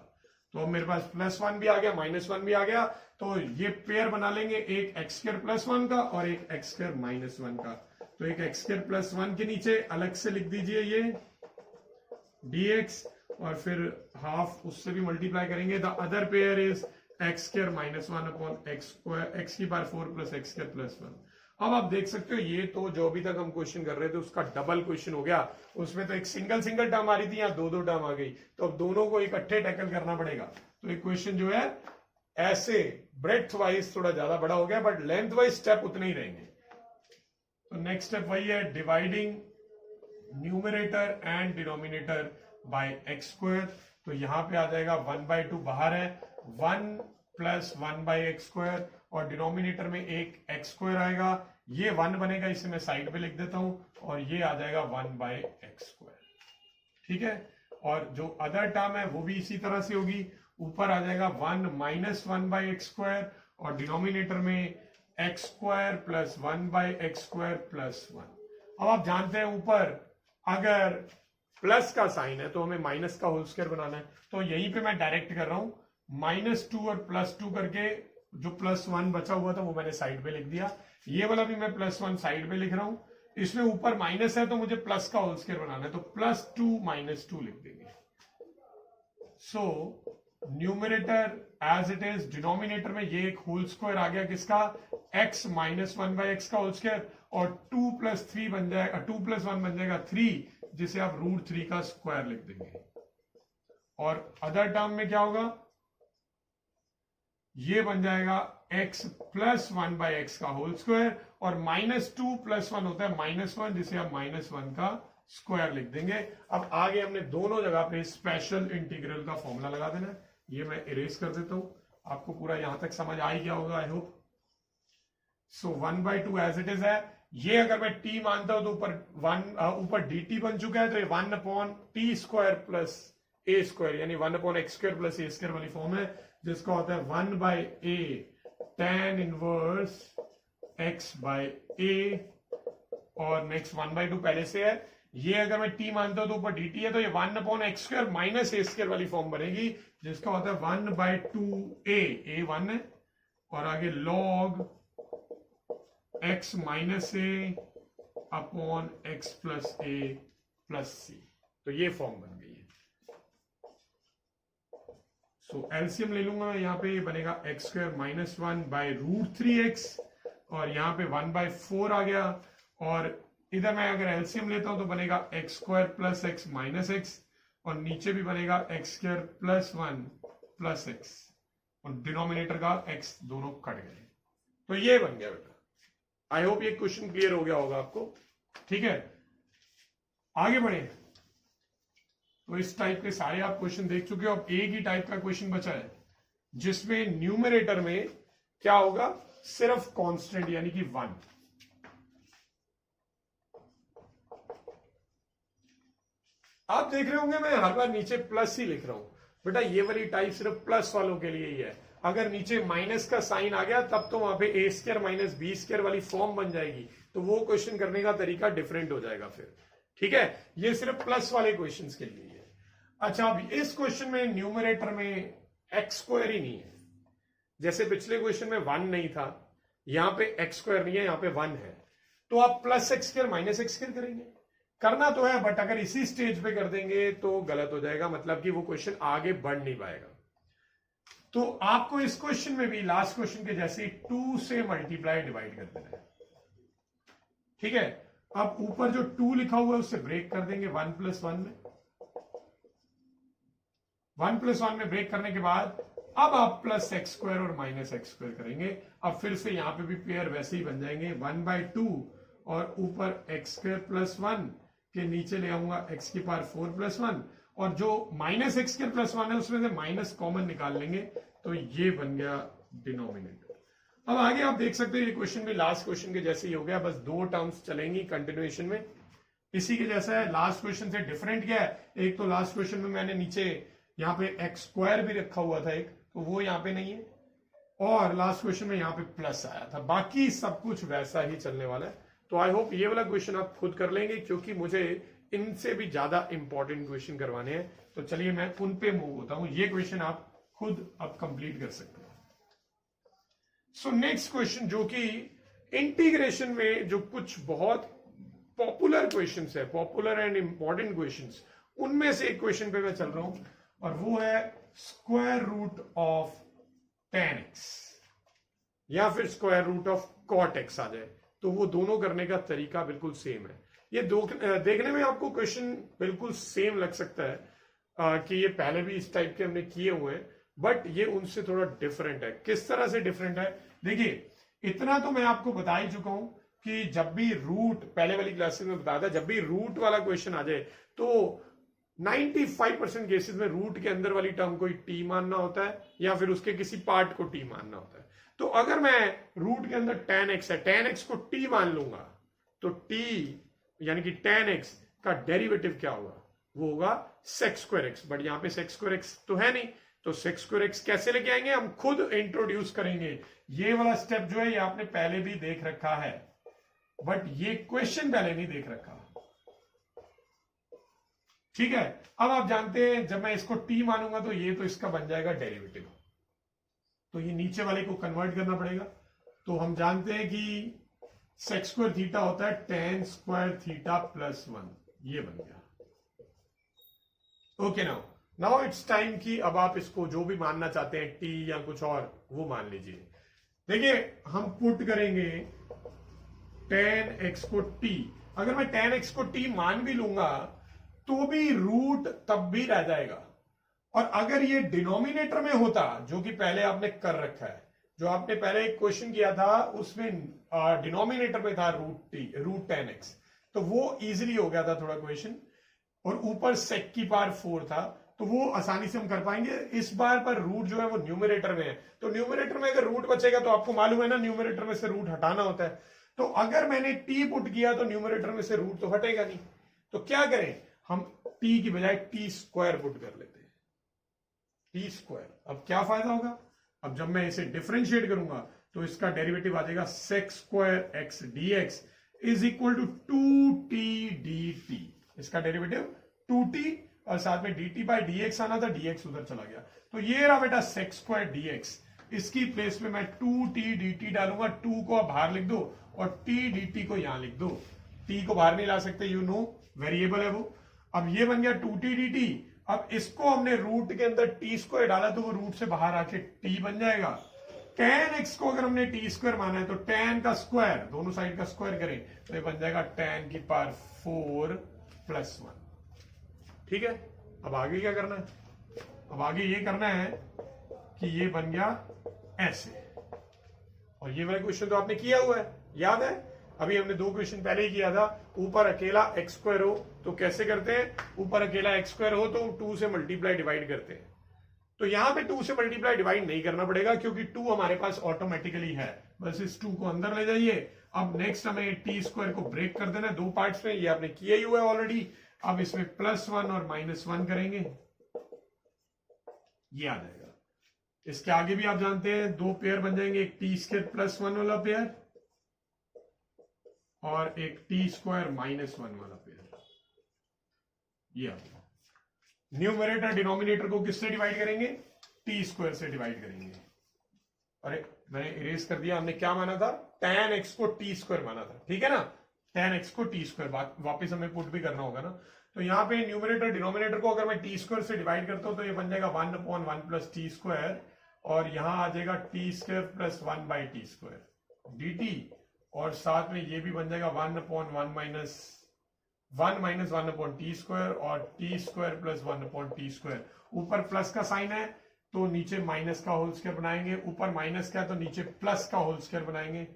तो अब मेरे पास +1 भी आ गया, -1 भी आ गया, तो ये पेयर बना लेंगे, एक x स्क्वायर प्लस 1 का और एक x स्क्वायर -1 का। तो एक x स्क्वायर प्लस 1 के नीचे अलग से लिख दीजिए ये dx, और फिर हाफ उससे भी मल्टीप्लाई करेंगे। The other pair is x square -1 upon x square, x की power 4 plus x square plus 1। अब आप देख सकते हो ये तो जो अभी तक हम क्वेश्चन कर रहे थे उसका डबल क्वेश्चन हो गया। उसमें तो एक सिंगल टर्म आ रही थी, यहाँ 2 टर्म आ गई, तो अब दोनों को इकट्ठे टैकल करना पड़ेगा। तो एक क्वेश्चन जो है ऐसे ब्रेड्थ वाइज थोड़ा ज्यादा बड़ा हो गया, बट लेंथ वाइज स्टेप उतने ही रहेंगे। तो नेक्स्ट स्टेप वही है, dividing numerator and denominator by x square. तो यहां पे आ जाएगा 1/2 बाहर है, 1 + 1 बाय एक्स स्क्वायर, और डिनोमिनेटर में एक एक्स स्क्वायर आएगा, ये 1 बनेगा, इसे मैं साइड पे लिख देता हूं, और ये आ जाएगा 1 बाय एक्स स्क्वायर। ठीक है, और जो अदर टर्म है वो भी इसी तरह से होगी। ऊपर आ जाएगा 1 - 1 बाय एक्स स्क्वायर, और डिनोमिनेटर में x square plus 1 by x square plus 1। अब आप जानते हैं ऊपर अगर प्लस का साइन है तो हमें माइनस का होल स्क्वायर बनाना है, तो यहीं पे मैं डायरेक्ट कर रहा हूं, -2 और +2 करके जो +1 बचा हुआ था वो मैंने साइड पे लिख दिया। ये वाला भी मैं +1 साइड में लिख रहा हूं, इसमें ऊपर माइनस है तो मुझे प्लस का होल स्क्वायर बनाना है, तो +2 - 2 लिख देंगे। So numerator as it is, denominator में ये एक होल स्क्वायर आ गया किसका, x - 1/x का होल स्क्वायर, और 2 + 3 बन जाएगा, 2 + 1 बन जाएगा 3, जिसे आप √3 का स्क्वायर लिख देंगे। और अदर टर्म में क्या होगा, ये बन जाएगा x + 1/x का होल स्क्वायर, और -2 + 1 होता है -1, जिसे आप -1 का स्क्वायर लिख देंगे। अब आगे हमने दोनों जगह पे स्पेशल इंटीग्रल का फॉर्मूला लगा देना है। ये मैं इरेज कर देता हूं, आपको पूरा यहां तक समझ आ ही गया होगा I hope. So 1/2 as it is है। ये अगर मैं t मानता हूं तो ऊपर dt बन चुका है, तो ये 1/t² + a² यानी 1/x² + a² वाली फॉर्म है, जिसका होता है 1/a tan इनवर्स x/a। और नेक्स्ट 1/2 पहले से है। ये अगर मैं t मानता हूं तो ऊपर dt है, तो ये 1/x² - a² वाली फॉर्म बनेगी, जिसका होता है 1/2a, a 1 है, और आगे log x - a upon x + a + c। तो ये फॉर्म बन गई है। सो एलसीएम ले लूंगा मैं, यहां पे बनेगा x² - 1/√3x, और यहां पे 1/4 आ गया, और इधर मैं अगर एलसीएम लेता हूं तो बनेगा x² + x - x, और नीचे भी बनेगा x² + 1 + x, और डिनोमिनेटर का x दोनों कट गए। तो ये बन गया बेटा। आई होप ये क्वेश्चन क्लियर हो गया होगा आपको। ठीक है, आगे बढ़े। तो इस टाइप के सारे आप क्वेश्चन देख चुके हो। अब एक ही टाइप का क्वेश्चन बचा है, जिसमें न्यूमरेटर में क्या होगा, सिर्फ कांस्टेंट यानी कि 1। आप देख रहे होंगे मैं हर बार नीचे प्लस ही लिख रहा हूं बेटा, ये वाली टाइप सिर्फ प्लस वालों के लिए ही है। अगर नीचे माइनस का साइन आ गया तब तो वहां पे a² - b² वाली फॉर्म बन जाएगी, तो वो क्वेश्चन करने का तरीका डिफरेंट हो जाएगा फिर। ठीक है, ये सिर्फ प्लस वाले क्वेश्चंस के लिए है। अच्छा, अब इस क्वेश्चन में न्यूमरेटर में x² ही नहीं है। जैसे पिछले क्वेश्चन में 1 नहीं था, यहां पे x² नहीं है, यहां पे 1 है, तो आप +x² - x² करेंगे। करना तो है, बट अगर इसी स्टेज पे कर देंगे तो गलत हो जाएगा, मतलब कि वो क्वेश्चन आगे बढ़ नहीं पाएगा। तो आपको इस क्वेश्चन में भी लास्ट क्वेश्चन के जैसे 2 से मल्टीप्लाई डिवाइड कर देना है। ठीक है, अब ऊपर जो 2 लिखा हुआ है उससे ब्रेक कर देंगे 1 + 1 में। 1 + 1 में ब्रेक करने के बाद अब आप +x² और -x² करेंगे। अब फिर से यहां पे भी पेयर वैसे ही बन जाएंगे, 1/2 और ऊपर x² + 1 के नीचे ले आऊंगा x⁴ + 1, और जो -x² + 1 है उसमें से माइनस कॉमन निकाल लेंगे, तो ये बन गया डिनोमिनेटर। अब आगे आप देख सकते हैं ये क्वेश्चन भी लास्ट क्वेश्चन के जैसे ही हो गया, बस 2 टर्म्स चलेंगी कंटिन्यूएशन में, इसी के जैसा है। लास्ट क्वेश्चन से डिफरेंट क्या है, एक तो लास्ट क्वेश्चन में मैंने नीचे यहाँ पे x² भी रखा हुआ था एक, तो वो यहाँ पे नहीं है, और लास्ट क्वेश्चन में यहाँ पे प्लस आया था। बाकी सब कुछ वैसा ही चलने वाला है। तो आई होप ये वाला क्वेश्चन आप खुद कर लेंगे, क्योंकि मुझे इनसे भी ज्यादा इंपॉर्टेंट क्वेश्चन करवाने हैं। तो चलिए मैं उन पे मूव होता हूं, ये क्वेश्चन आप खुद अब कंप्लीट कर सकते हैं। सो नेक्स्ट क्वेश्चन, जो कि इंटीग्रेशन में जो कुछ बहुत पॉपुलर क्वेश्चंस है, पॉपुलर एंड इंपॉर्टेंट क्वेश्चंस, उनमें से एक क्वेश्चन पे मैं चल रहा हूं, और वो है √of tan x, या फिर √of cot x आ जाए, तो वो दोनों करने का तरीका बिल्कुल सेम है। ये देखने में आपको क्वेश्चन बिल्कुल सेम लग सकता है कि ये पहले भी इस टाइप के हमने किए हुए हैं, बट ये उनसे थोड़ा डिफरेंट है। किस तरह से डिफरेंट है, देखिए इतना तो मैं आपको बता ही चुका हूं कि जब भी रूट, पहले वाली क्लासेस में बताया था, जब भी रूट वाला क्वेश्चन आ जाए तो 95% केसेस में रूट के अंदर वाली टर्म को टी मानना होता है, या फिर उसके किसी पार्ट को टी मानना होता है। तो अगर मैं रूट के अंदर tan x है, tan x को t मान लूंगा, तो t यानी कि tan x का डेरिवेटिव क्या होगा, वो होगा sec²x, बट यहां पे sec²x तो है नहीं, तो sec²x कैसे लेके आएंगे, हम खुद इंट्रोड्यूस करेंगे। ये वाला स्टेप जो है ये आपने पहले भी देख रखा है, बट ये क्वेश्चन पहले नहीं देख रखा। ठीक है, अब आप जानते हैं जब मैं इसको t मानूंगा तो ये तो इसका बन जाएगा डेरिवेटिव, तो ये नीचे वाले को कन्वर्ट करना पड़ेगा। तो हम जानते हैं कि सेक स्क्वायर थीटा होता है टेन स्क्वायर थीटा प्लस 1, ये बन गया। Okay now now it's time कि अब आप इसको जो भी मानना चाहते हैं टी या कुछ और वो मान लीजिए। देखिए हम पुट करेंगे टेन एक्स को टी, अगर मैं टेन एक्स को टी मान भी लूंगा तो भी रूट तब भी रह जाएगा। और अगर ये डिनोमिनेटर में होता, जो कि पहले आपने कर रखा है, जो आपने पहले एक क्वेश्चन किया था उसमें डिनोमिनेटर में था रूट टेन एक्स, तो वो इजीली हो गया था थोड़ा क्वेश्चन, और ऊपर सेक की पावर 4 था, तो वो आसानी से हम कर पाएंगे। इस बार पर रूट जो है वो न्यूमरेटर में है, तो न्यूमरेटर में अगर रूट बचेगा तो आपको मालूम है ना न्यूमरेटर में से रूट हटाना होता है, तो अगर मैंने टी पुट किया तो न्यूमरेटर में से रूट तो हटेगा नहीं, तो क्या करें, हम टी की बजाय टी स्क्वायर पुट कर लेते हैं, टी स्क्वायर। अब क्या फायदा होगा, अब जब मैं इसे डिफरेंशिएट करूंगा तो इसका डेरिवेटिव आ जाएगा sec square x d x is equal to 2t dt, इसका डेरिवेटिव 2t और साथ में dt बाई dx आना था, dx उधर चला गया, तो ये रहा बेटा सेक स्क्वायर dx। इसकी प्लेस में मैं 2t dt डालूंगा, 2 को आप बाहर लिख दो और t dt को यहां लिख दो, t को बाहर नहीं ला सकते, यू नो वेरिएबल है वो। अब ये बन गया 2t dt, अब इसको हमने रूट के अंदर t स्क्वायर डाला तो वो रूट से बाहर आके t बन जाएगा। tan x को अगर हमने t स्क्वायर माना है तो tan का स्क्वायर, दोनों साइड का स्क्वायर करें तो ये बन जाएगा tan की पावर 4 प्लस 1। ठीक है, अब आगे क्या करना है, अब आगे ये करना है कि ये बन गया ऐसे, और ये वाला क्वेश्चन तो आपने किया हुआ है, याद है, अभी हमने 2 क्वेश्चन पहले ही किया था। ऊपर अकेला एक्स स्क्वायर हो तो कैसे करते हैं, ऊपर अकेला एक्स स्क्वायर हो तो 2 से मल्टीप्लाई डिवाइड करते हैं, तो यहां पे 2 से मल्टीप्लाई डिवाइड नहीं करना पड़ेगा क्योंकि 2 हमारे पास ऑटोमेटिकली है, बस इस 2 को अंदर ले जाइए। अब नेक्स्ट हमें टी स्क्वायर को ब्रेक कर देना 2 पार्ट्स में, ये आपने किया ही हुआ है ऑलरेडी। अब इसमें +1 और -1 करेंगे, ये आ जाएगा। इसके आगे भी आप जानते हैं 2 पेयर बन जाएंगे, एक टी स्क्वायर +1 वाला पेयर और एक टी स्क्वायर -1 वाला पेयर, ये आ गया। न्यूमरेटर डिनोमिनेटर को किससे डिवाइड करेंगे, टी स्क्वायर से डिवाइड करेंगे। अरे मैंने इरेज कर दिया, हमने क्या माना था, tan x को टी स्क्वायर माना था, ठीक है ना, tan x को टी स्क्वायर, वापिस हमें पुट भी करना होगा ना, तो यहाँ पे न्यूमरेटर डिनोमिनेटर को अगर मैं टी स्क्वायर से डिवाइड करता हूं तो ये बन जाएगा 1/1 प्लस टी स्क्वायर, और यहां आ जाएगा T square plus 1 by T square dt, और साथ में ये भी बन जाएगा 1/1 माइनस 1 टी स्क्वायर और T square plus 1 T square. ऊपर प्लस का साइन है तो नीचे माइनस का होल स्क्वायर बनाएंगे, ऊपर माइनस का है तो नीचे प्लस का होल स्क्वायर बनाएंगे।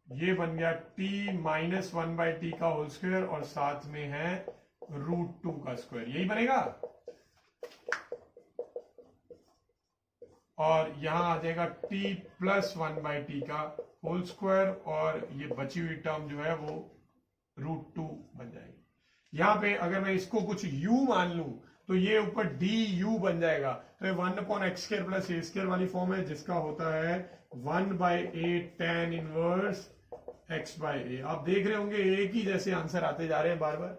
ये बन गया t -1 बाई टी का होल स्क्वायर और साथ में है √2 का स्क्वायर, यही बनेगा। और यहां आ जाएगा t +1 बाई टी का होल स्क्वायर, और ये बची हुई टर्म जो है वो √2 बन जाएगी। यहां पे अगर मैं इसको कुछ u मान लूं तो ये ऊपर du बन जाएगा, तो ये 1/x² प्लस a² वाली फॉर्म है, जिसका होता है 1/a tan इनवर्स x/a। आप देख रहे होंगे एक ही जैसे आंसर आते जा रहे हैं बार बार,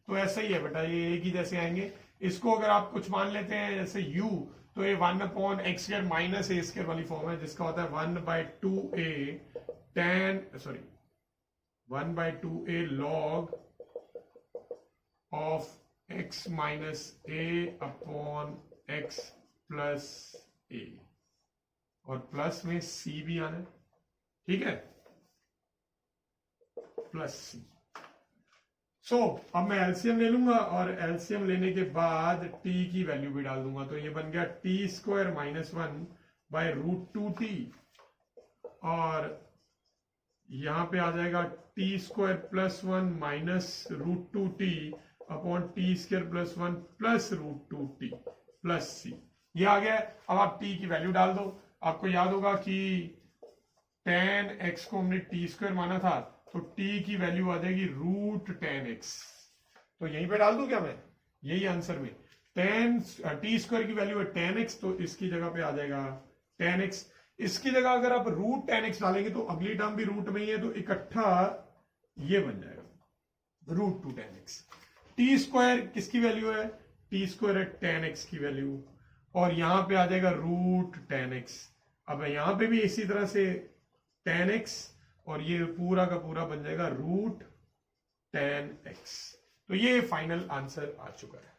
तो ऐसा ही है बेटा, ये एक ही जैसे आएंगे। इसको अगर आप कुछ मान लेते हैं जैसे u, तो ये 1/x² माइनस a² वाली फॉर्म है, जिसका होता है 1/2a tan, sorry 1/2a log of x minus a upon x plus a, और प्लस में c भी आना है, ठीक है, प्लस c। अब मैं एलसीएम ले लूंगा और एलसीएम लेने के बाद t की वैल्यू भी डाल दूंगा, तो ये बन गया टी स्क्वायर -1 बाय √2t, और यहां पे आ जाएगा T square +1 minus √2t upon T square +1 plus √2t plus c, ये आ गया। अब आप t की वैल्यू डाल दो, आपको याद होगा कि tan x को हमने टी स्क्वायर माना था, तो t की वैल्यू आ जाएगी √tan x, तो यहीं पे डाल दूं क्या मैं, यही आंसर में टी स्क्वायर की वैल्यू है tan x, तो इसकी जगह पे आ जाएगा tan x। इसकी जगह अगर आप √tan x डालेंगे तो अगली टर्म भी रूट में ही है, तो इकट्ठा ये बन जाएगा √2 tan x। टी स्क्वायर किसकी वैल्यू है, टी स्क्वायर है tan x की वैल्यू, और यहां पे आ जाएगा √tan x, अब यहां पे भी इसी तरह से tan x और ये पूरा का पूरा बन जाएगा रूट tan x। तो ये फाइनल आंसर आ चुका है।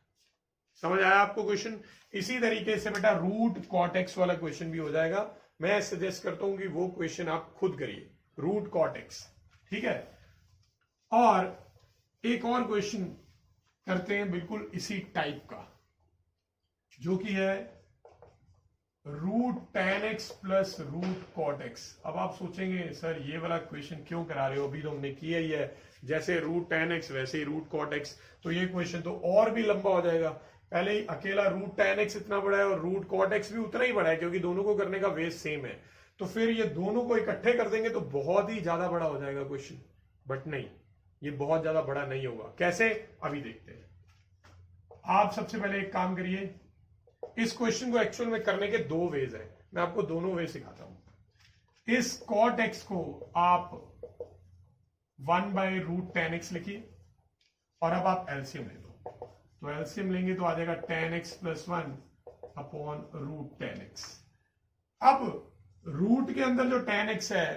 समझ आया आपको क्वेश्चन? इसी तरीके से बेटा रूट कॉट एक्स वाला क्वेश्चन भी हो जाएगा। मैं सजेस्ट करता हूं कि वो क्वेश्चन आप खुद करिए, रूट कॉट एक्स। ठीक है, और एक और क्वेश्चन करते हैं बिल्कुल इसी टाइप का, जो कि है root tan x plus root cot x. अब आप सोचेंगे सर ये वाला क्वेश्चन क्यों करा रहे हो, अभी तो हमने किया ही है, जैसे रूट tan x वैसे ही रूट कॉट एक्स। तो ये क्वेश्चन तो और भी लंबा हो जाएगा। पहले ही अकेला रूट tan x इतना बड़ा है और रूट कॉट एक्स भी उतना ही बड़ा है, क्योंकि दोनों को करने का वेज सेम है। तो फिर ये दोनों को इकट्ठे कर देंगे तो बहुत ही ज्यादा बड़ा हो जाएगा क्वेश्चन। बट नहीं, ये बहुत ज्यादा बड़ा नहीं होगा। कैसे, अभी देखते हैं। आप सबसे पहले एक काम करिए, इस क्वेश्चन को एक्चुअल में करने के दो वेज है, मैं आपको दोनों वे सिखाता हूं। इस कॉट एक्स को आप 1 बाय रूट tan x लिखिए, और अब आप एलसीएम ले लो। तो एलसीएम लेंगे तो आ जाएगा tan x plus 1 upon root tan x। अब रूट के अंदर जो tan x है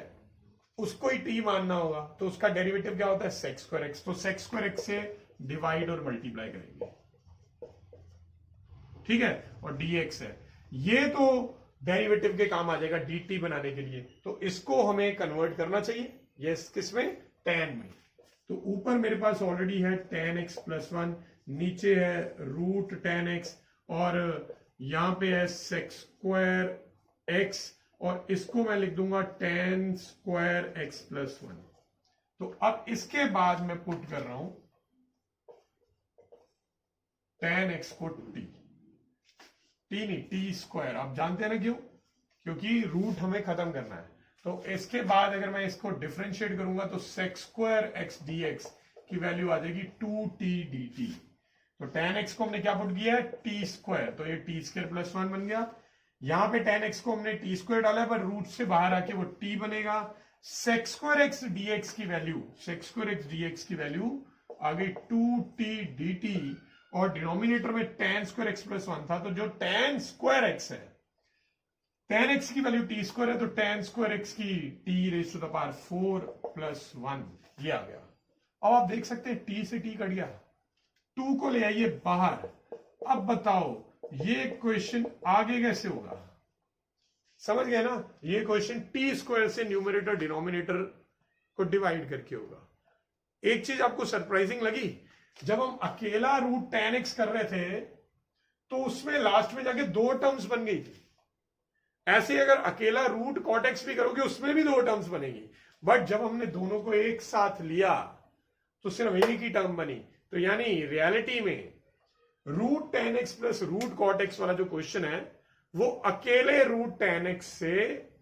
उसको ही t मानना होगा, तो उसका डेरिवेटिव क्या होता है, sec स्क्वायर x। तो sec स्क्वायर x से डिवाइड और मल्टीप्लाई करेंगे, ठीक है, और dx है, ये तो डेरिवेटिव के काम आ जाएगा dt बनाने के लिए। तो इसको हमें कन्वर्ट करना चाहिए, ये किसमें, tan में। तो ऊपर मेरे पास ऑलरेडी है tan x प्लस 1, नीचे है रूट tan x, और यहां पे है sec स्क्वायर x, और इसको मैं लिख दूंगा tan स्क्वायर x प्लस 1। तो अब इसके बाद मैं पुट कर रहा हूं tan x को टी नहीं, टी स्क्वायर। आप जानते हैं ना क्यों, क्योंकि रूट हमें खत्म करना है। तो इसके बाद अगर मैं इसको डिफरेंशिएट करूंगा तो sec स्क्वायर x dx की वैल्यू आ जाएगी 2t dt। तो tan x को हमने क्या पुट किया है, टी स्क्वायर, तो ये टी स्क्वायर प्लस 1 बन गया। यहां पे tan x को हमने टी स्क्वायर डाला है, पर रूट से बाहर आके वो t बनेगा। sec स्क्वायर x dx की value, sec square x dx की वैल्यू आ गई 2t dt, और डिनोमिनेटर में tan स्क्वायर x प्लस 1 था, तो जो tan स्क्वायर x है, tan x की वैल्यू t स्क्वायर है, तो tan स्क्वायर x की t raise to the power 4 plus 1 ये आ गया। अब आप देख सकते हैं t से t कट गया, 2 को ले आइए बाहर। अब बताओ ये क्वेश्चन आगे कैसे होगा, समझ गए ना? ये क्वेश्चन t स्क्वायर से न्यूमरेटर डिनोमिनेटर को डिवाइड करके होगा। एक चीज आपको सरप्राइजिंग लगी, जब हम अकेला रूट tan x कर रहे थे तो उसमें लास्ट में जाके 2 टर्म्स बन गई थी। ऐसे अगर अकेला रूट cot x भी करोगे उसमें भी 2 टर्म्स बनेगी, बट जब हमने दोनों को एक साथ लिया तो सिर्फ एक ही टर्म बनी। तो यानी रियलिटी में root tan x plus root cot x वाला जो क्वेश्चन है वो अकेले रूट tan x से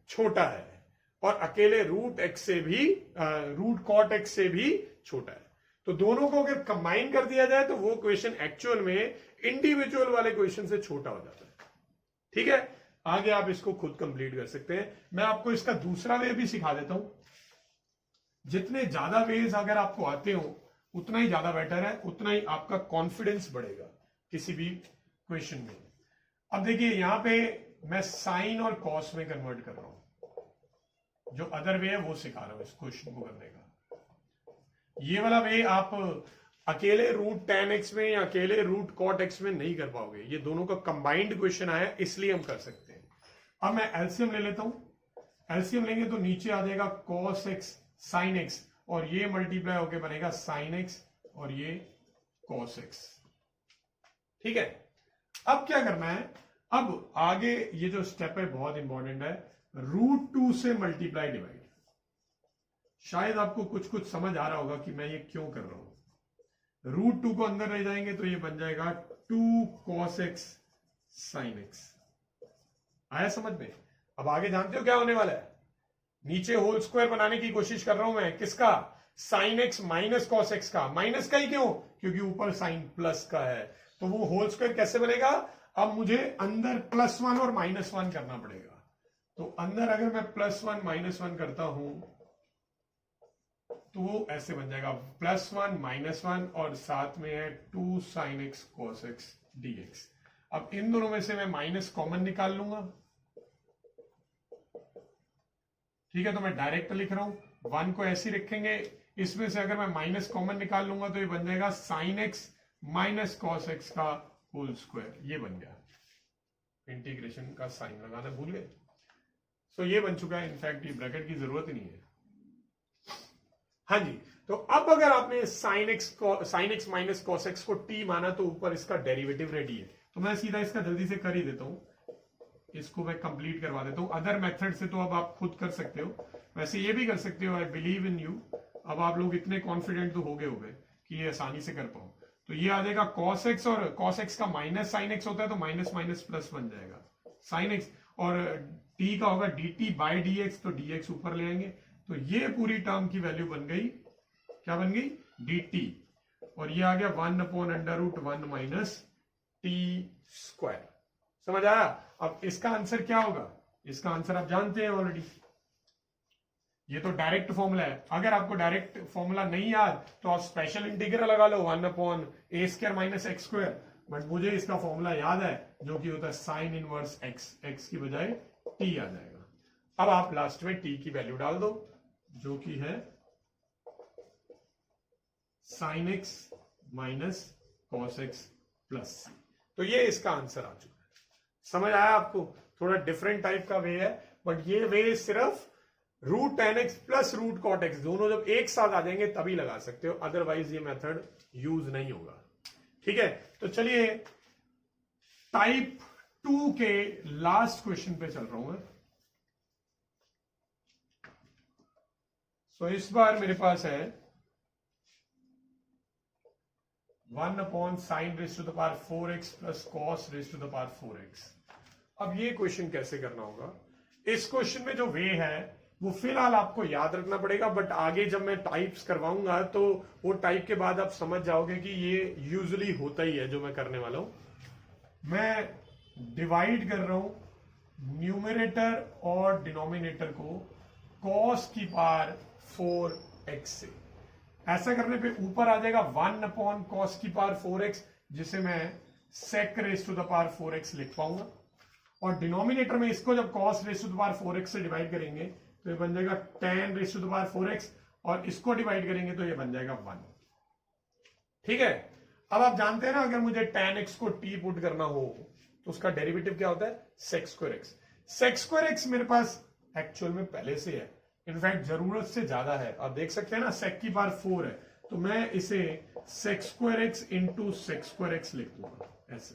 छोटा है, और अकेले रूट x से भी रूट cot x से भी छोटा है। तो दोनों को अगर कंबाइन कर दिया जाए तो वो क्वेश्चन एक्चुअल में इंडिविजुअल वाले क्वेश्चन से छोटा हो जाता है। ठीक है, आगे आप इसको खुद कंप्लीट कर सकते हैं। मैं आपको इसका दूसरा वे भी सिखा देता हूं। जितने ज्यादा वेज अगर आपको आते हो उतना ही ज्यादा बेटर है, उतना ही आपका कॉन्फिडेंस बढ़ेगा किसी भी क्वेश्चन में। अब देखिए यहां पे मैं साइन और कॉस में कन्वर्ट कर रहा हूं, जो अदर वे है वो सिखा रहा हूं इस क्वेश्चन को करने का। ये वाला वे आप अकेले रूट tan x में या अकेले रूट cot x में नहीं कर पाओगे, ये दोनों का कंबाइंड क्वेश्चन आया इसलिए हम कर सकते हैं। अब मैं एलसीएम ले लेता हूं, एलसीएम लेंगे तो नीचे आ जाएगा cos x sin x, और ये मल्टीप्लाई होके बनेगा sin x और ये cos x। ठीक है, अब क्या करना है, अब आगे ये जो स्टेप है बहुत इंपॉर्टेंट है, √2 से मल्टीप्लाई डिवाइड। शायद आपको कुछ कुछ समझ आ रहा होगा कि मैं ये क्यों कर रहा हूं। √2 को अंदर ले जाएंगे तो ये बन जाएगा 2 cos x sin x। आया समझ में? अब आगे जानते हो क्या होने वाला है, नीचे होल स्क्वायर बनाने की कोशिश कर रहा हूं मैं, किसका, sin x minus cos x का। माइनस का ही क्यों, क्योंकि ऊपर साइन प्लस का है, तो वो होल स्क्वायर कैसे बनेगा, अब मुझे अंदर +1 और -1 करना पड़ेगा। तो अंदर अगर मैं +1 -1 करता हूं तो वो ऐसे बन जाएगा +1 -1 और साथ में है 2 sin x cos x dx। अब इन दोनों में से मैं माइनस कॉमन निकाल लूंगा, ठीक है, तो मैं डायरेक्ट लिख रहा हूं, 1 को ऐसे रखेंगे, इसमें से अगर मैं माइनस कॉमन निकाल लूंगा तो ये बन जाएगा sign x minus cos x का होल स्क्वायर, ये बन गया। इंटीग्रेशन का साइन लगाना भूल गए। सो ये बन चुका है, इनफैक्ट ये ब्रैकेट की जरूरत ही नहीं है। हाँ जी, तो अब अगर आपने sign x minus cos x को टी माना तो ऊपर इसका डेरिवेटिव रेडी है, तो मैं सीधा इसका जल्दी से कर ही देता हूं, इसको मैं कंप्लीट करवा देता हूं। अदर मेथड से तो अब आप खुद कर सकते हो, वैसे ये भी कर सकते हो, आई बिलीव इन यू। अब आप लोग इतने कॉन्फिडेंट तो हो गए कि ये आसानी से कर पाओ। तो ये आ जाएगा कॉस एक्स, और कॉस एक्स का माइनस साइन एक्स होता है तो माइनस माइनस प्लस बन जाएगा साइन एक्स, और टी का होगा D T by D x, तो डी एक्स ऊपर ले आएंगे, तो ये पूरी टर्म की वैल्यू बन गई, क्या बन गई, डी टी, और ये आ गया 1/√1 माइनस टी स्क्वायर। समझ आया? अब इसका आंसर क्या होगा, इसका आंसर आप जानते हैं ऑलरेडी, ये तो डायरेक्ट फॉर्मूला है। अगर आपको डायरेक्ट फॉर्मूला नहीं याद तो आप स्पेशल इंटीग्रल लगा लो, 1/a² minus x square, but मुझे इसका फॉर्मूला याद है, जो कि होता है साइन इनवर्स एक्स, एक्स की बजाय टी आ जाएगा। अब आप लास्ट में टी की वैल्यू डाल दो, जो कि है sine x minus cos x plus C, तो ये इसका आंसर आ चुका है। समझ आया आपको? थोड़ा डिफरेंट टाइप का वे है, बट ये वे सिर्फ √10x प्लस √cot x दोनों जब एक साथ आ जाएंगे तभी लगा सकते हो, अदरवाइज ये मेथड यूज नहीं होगा। ठीक है, तो चलिए टाइप 2 के लास्ट क्वेश्चन पे चल रहा हूं मैं। सो इस बार मेरे पास है 1/sin⁴x प्लस cos⁴x। अब ये क्वेश्चन कैसे करना होगा? इस क्वेश्चन में जो वे है वो फिलहाल आपको याद रखना पड़ेगा, बट आगे जब मैं टाइप्स करवाऊंगा तो वो टाइप के बाद आप समझ जाओगे कि ये यूजुअली होता ही है जो मैं करने वाला हूं। मैं डिवाइड कर रहा हूं न्यूमरेटर और डिनोमिनेटर को cos की पावर 4x से। ऐसा करने पे ऊपर आ जाएगा 1/cos की पावर 4x, जिसे मैं sec⁴x लिख पाऊंगा, और डिनोमिनेटर में इसको जब cos⁴x से डिवाइड करेंगे तो ये बन जाएगा tan⁴x, और इसको डिवाइड करेंगे तो ये बन जाएगा 1। ठीक है, अब आप जानते हैं ना, अगर मुझे tan x को t पुट करना हो तो उसका डेरिवेटिव क्या होता है, sec²x। sec²x मेरे पास एक्चुअल में पहले से है, इनफैक्ट जरूरत से ज्यादा है। आप देख सकते हैं ना, sec की पावर 4 है, तो मैं इसे sec²x इंटू sec²x लिख दूंगा। ऐसे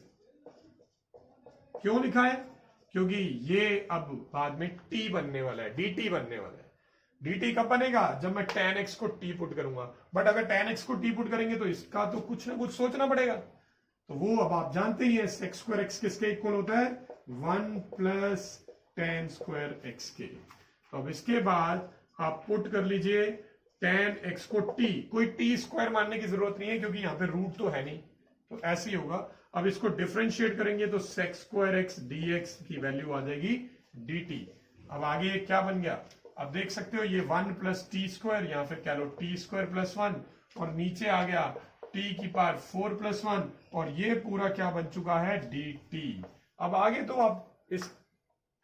क्यों लिखा है? क्योंकि ये अब बाद में t बनने वाला है, dt बनने वाला है। dt कब बनेगा? जब मैं tan x को t पुट करूंगा, बट अगर tan x को t पुट करेंगे तो इसका तो कुछ ना कुछ सोचना पड़ेगा, तो वो अब आप जानते ही है, sec²x किसके इक्वल होता है, 1 प्लस tan²x के। तो अब इसके बाद आप पुट कर लीजिए tan x को t, कोई t² मानने की जरूरत नहीं है क्योंकि यहां पे रूट तो है नहीं, तो ऐसे ही होगा। अब इसको डिफरेंशिएट करेंगे तो sec² dx की वैल्यू आ जाएगी dt। अब आगे क्या बन गया? अब देख सकते हो, ये 1 प्लस t², या फिर कह लो t² प्लस 1, और नीचे आ गया t की पावर 4 प्लस 1, और ये पूरा क्या बन चुका है, dt। अब आगे तो आप इस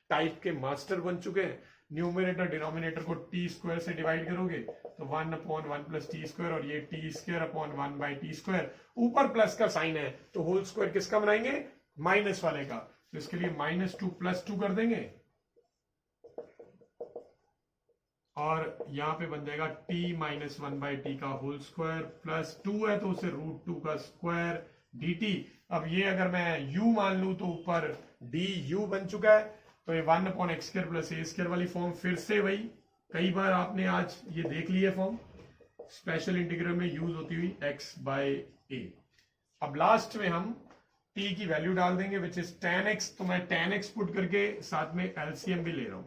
टाइप के मास्टर बन चुके हैं। न्यूमरेटर डिनोमिनेटर को t² से डिवाइड करोगे तो 1/1 प्लस t², और ये t²/1/t², ऊपर प्लस का साइन है तो होल स्क्वायर किसका बनाएंगे, माइनस वाले का, तो इसके लिए -2 + 2 कर देंगे, और यहां पे बन जाएगा t-1/t का होल स्क्वायर, प्लस 2 है तो उसे √2 का स्क्वायर dt। अब ये अगर मैं u मान लू तो ऊपर du बन चुका है, तो ये 1/x² प्लस a² वाली फॉर्म फिर से वही, कई बार आपने आज ये देख लिया फॉर्म, स्पेशल इंटीग्रल में यूज होती हुई x/a। अब लास्ट में हम t की वैल्यू डाल देंगे विच इज tan x, तो मैं tan x पुट करके साथ में एलसीएम भी ले रहा हूं,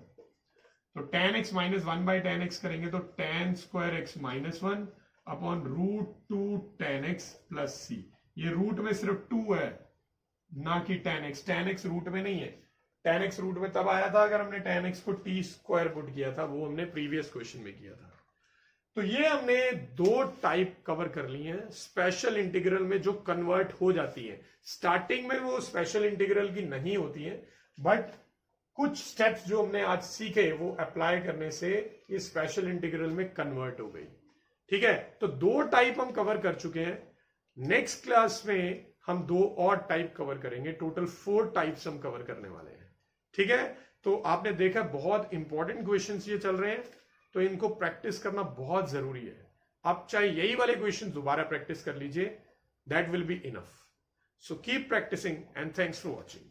तो tan x minus 1/tan x करेंगे तो tan²x - 1 upon √2 tan x plus c। ये रूट में सिर्फ 2 है, ना कि tan x रूट में नहीं है। tan x रूट में तब आया था अगर हमने tan x को t² पुट किया था, वो हमने प्रीवियस क्वेश्चन में किया था। तो ये हमने 2 टाइप कवर कर ली हैं स्पेशल इंटीग्रल में, जो कन्वर्ट हो जाती है। स्टार्टिंग में वो स्पेशल इंटीग्रल की नहीं होती है, बट कुछ स्टेप्स जो हमने आज सीखे वो अप्लाई करने से ये स्पेशल इंटीग्रल में कन्वर्ट हो गई। ठीक है, तो 2 टाइप हम कवर कर चुके हैं। नेक्स्ट क्लास में हम 2 और टाइप कवर करेंगे। टोटल 4 टाइप्स हम कवर करने वाले हैं। ठीक है, तो आपने देखा बहुत इंपॉर्टेंट क्वेश्चंस ये चल रहे हैं, तो इनको प्रैक्टिस करना बहुत जरूरी है। आप चाहे यही वाले क्वेश्चन दोबारा प्रैक्टिस कर लीजिए, that will be enough. So keep practising and thanks for watching.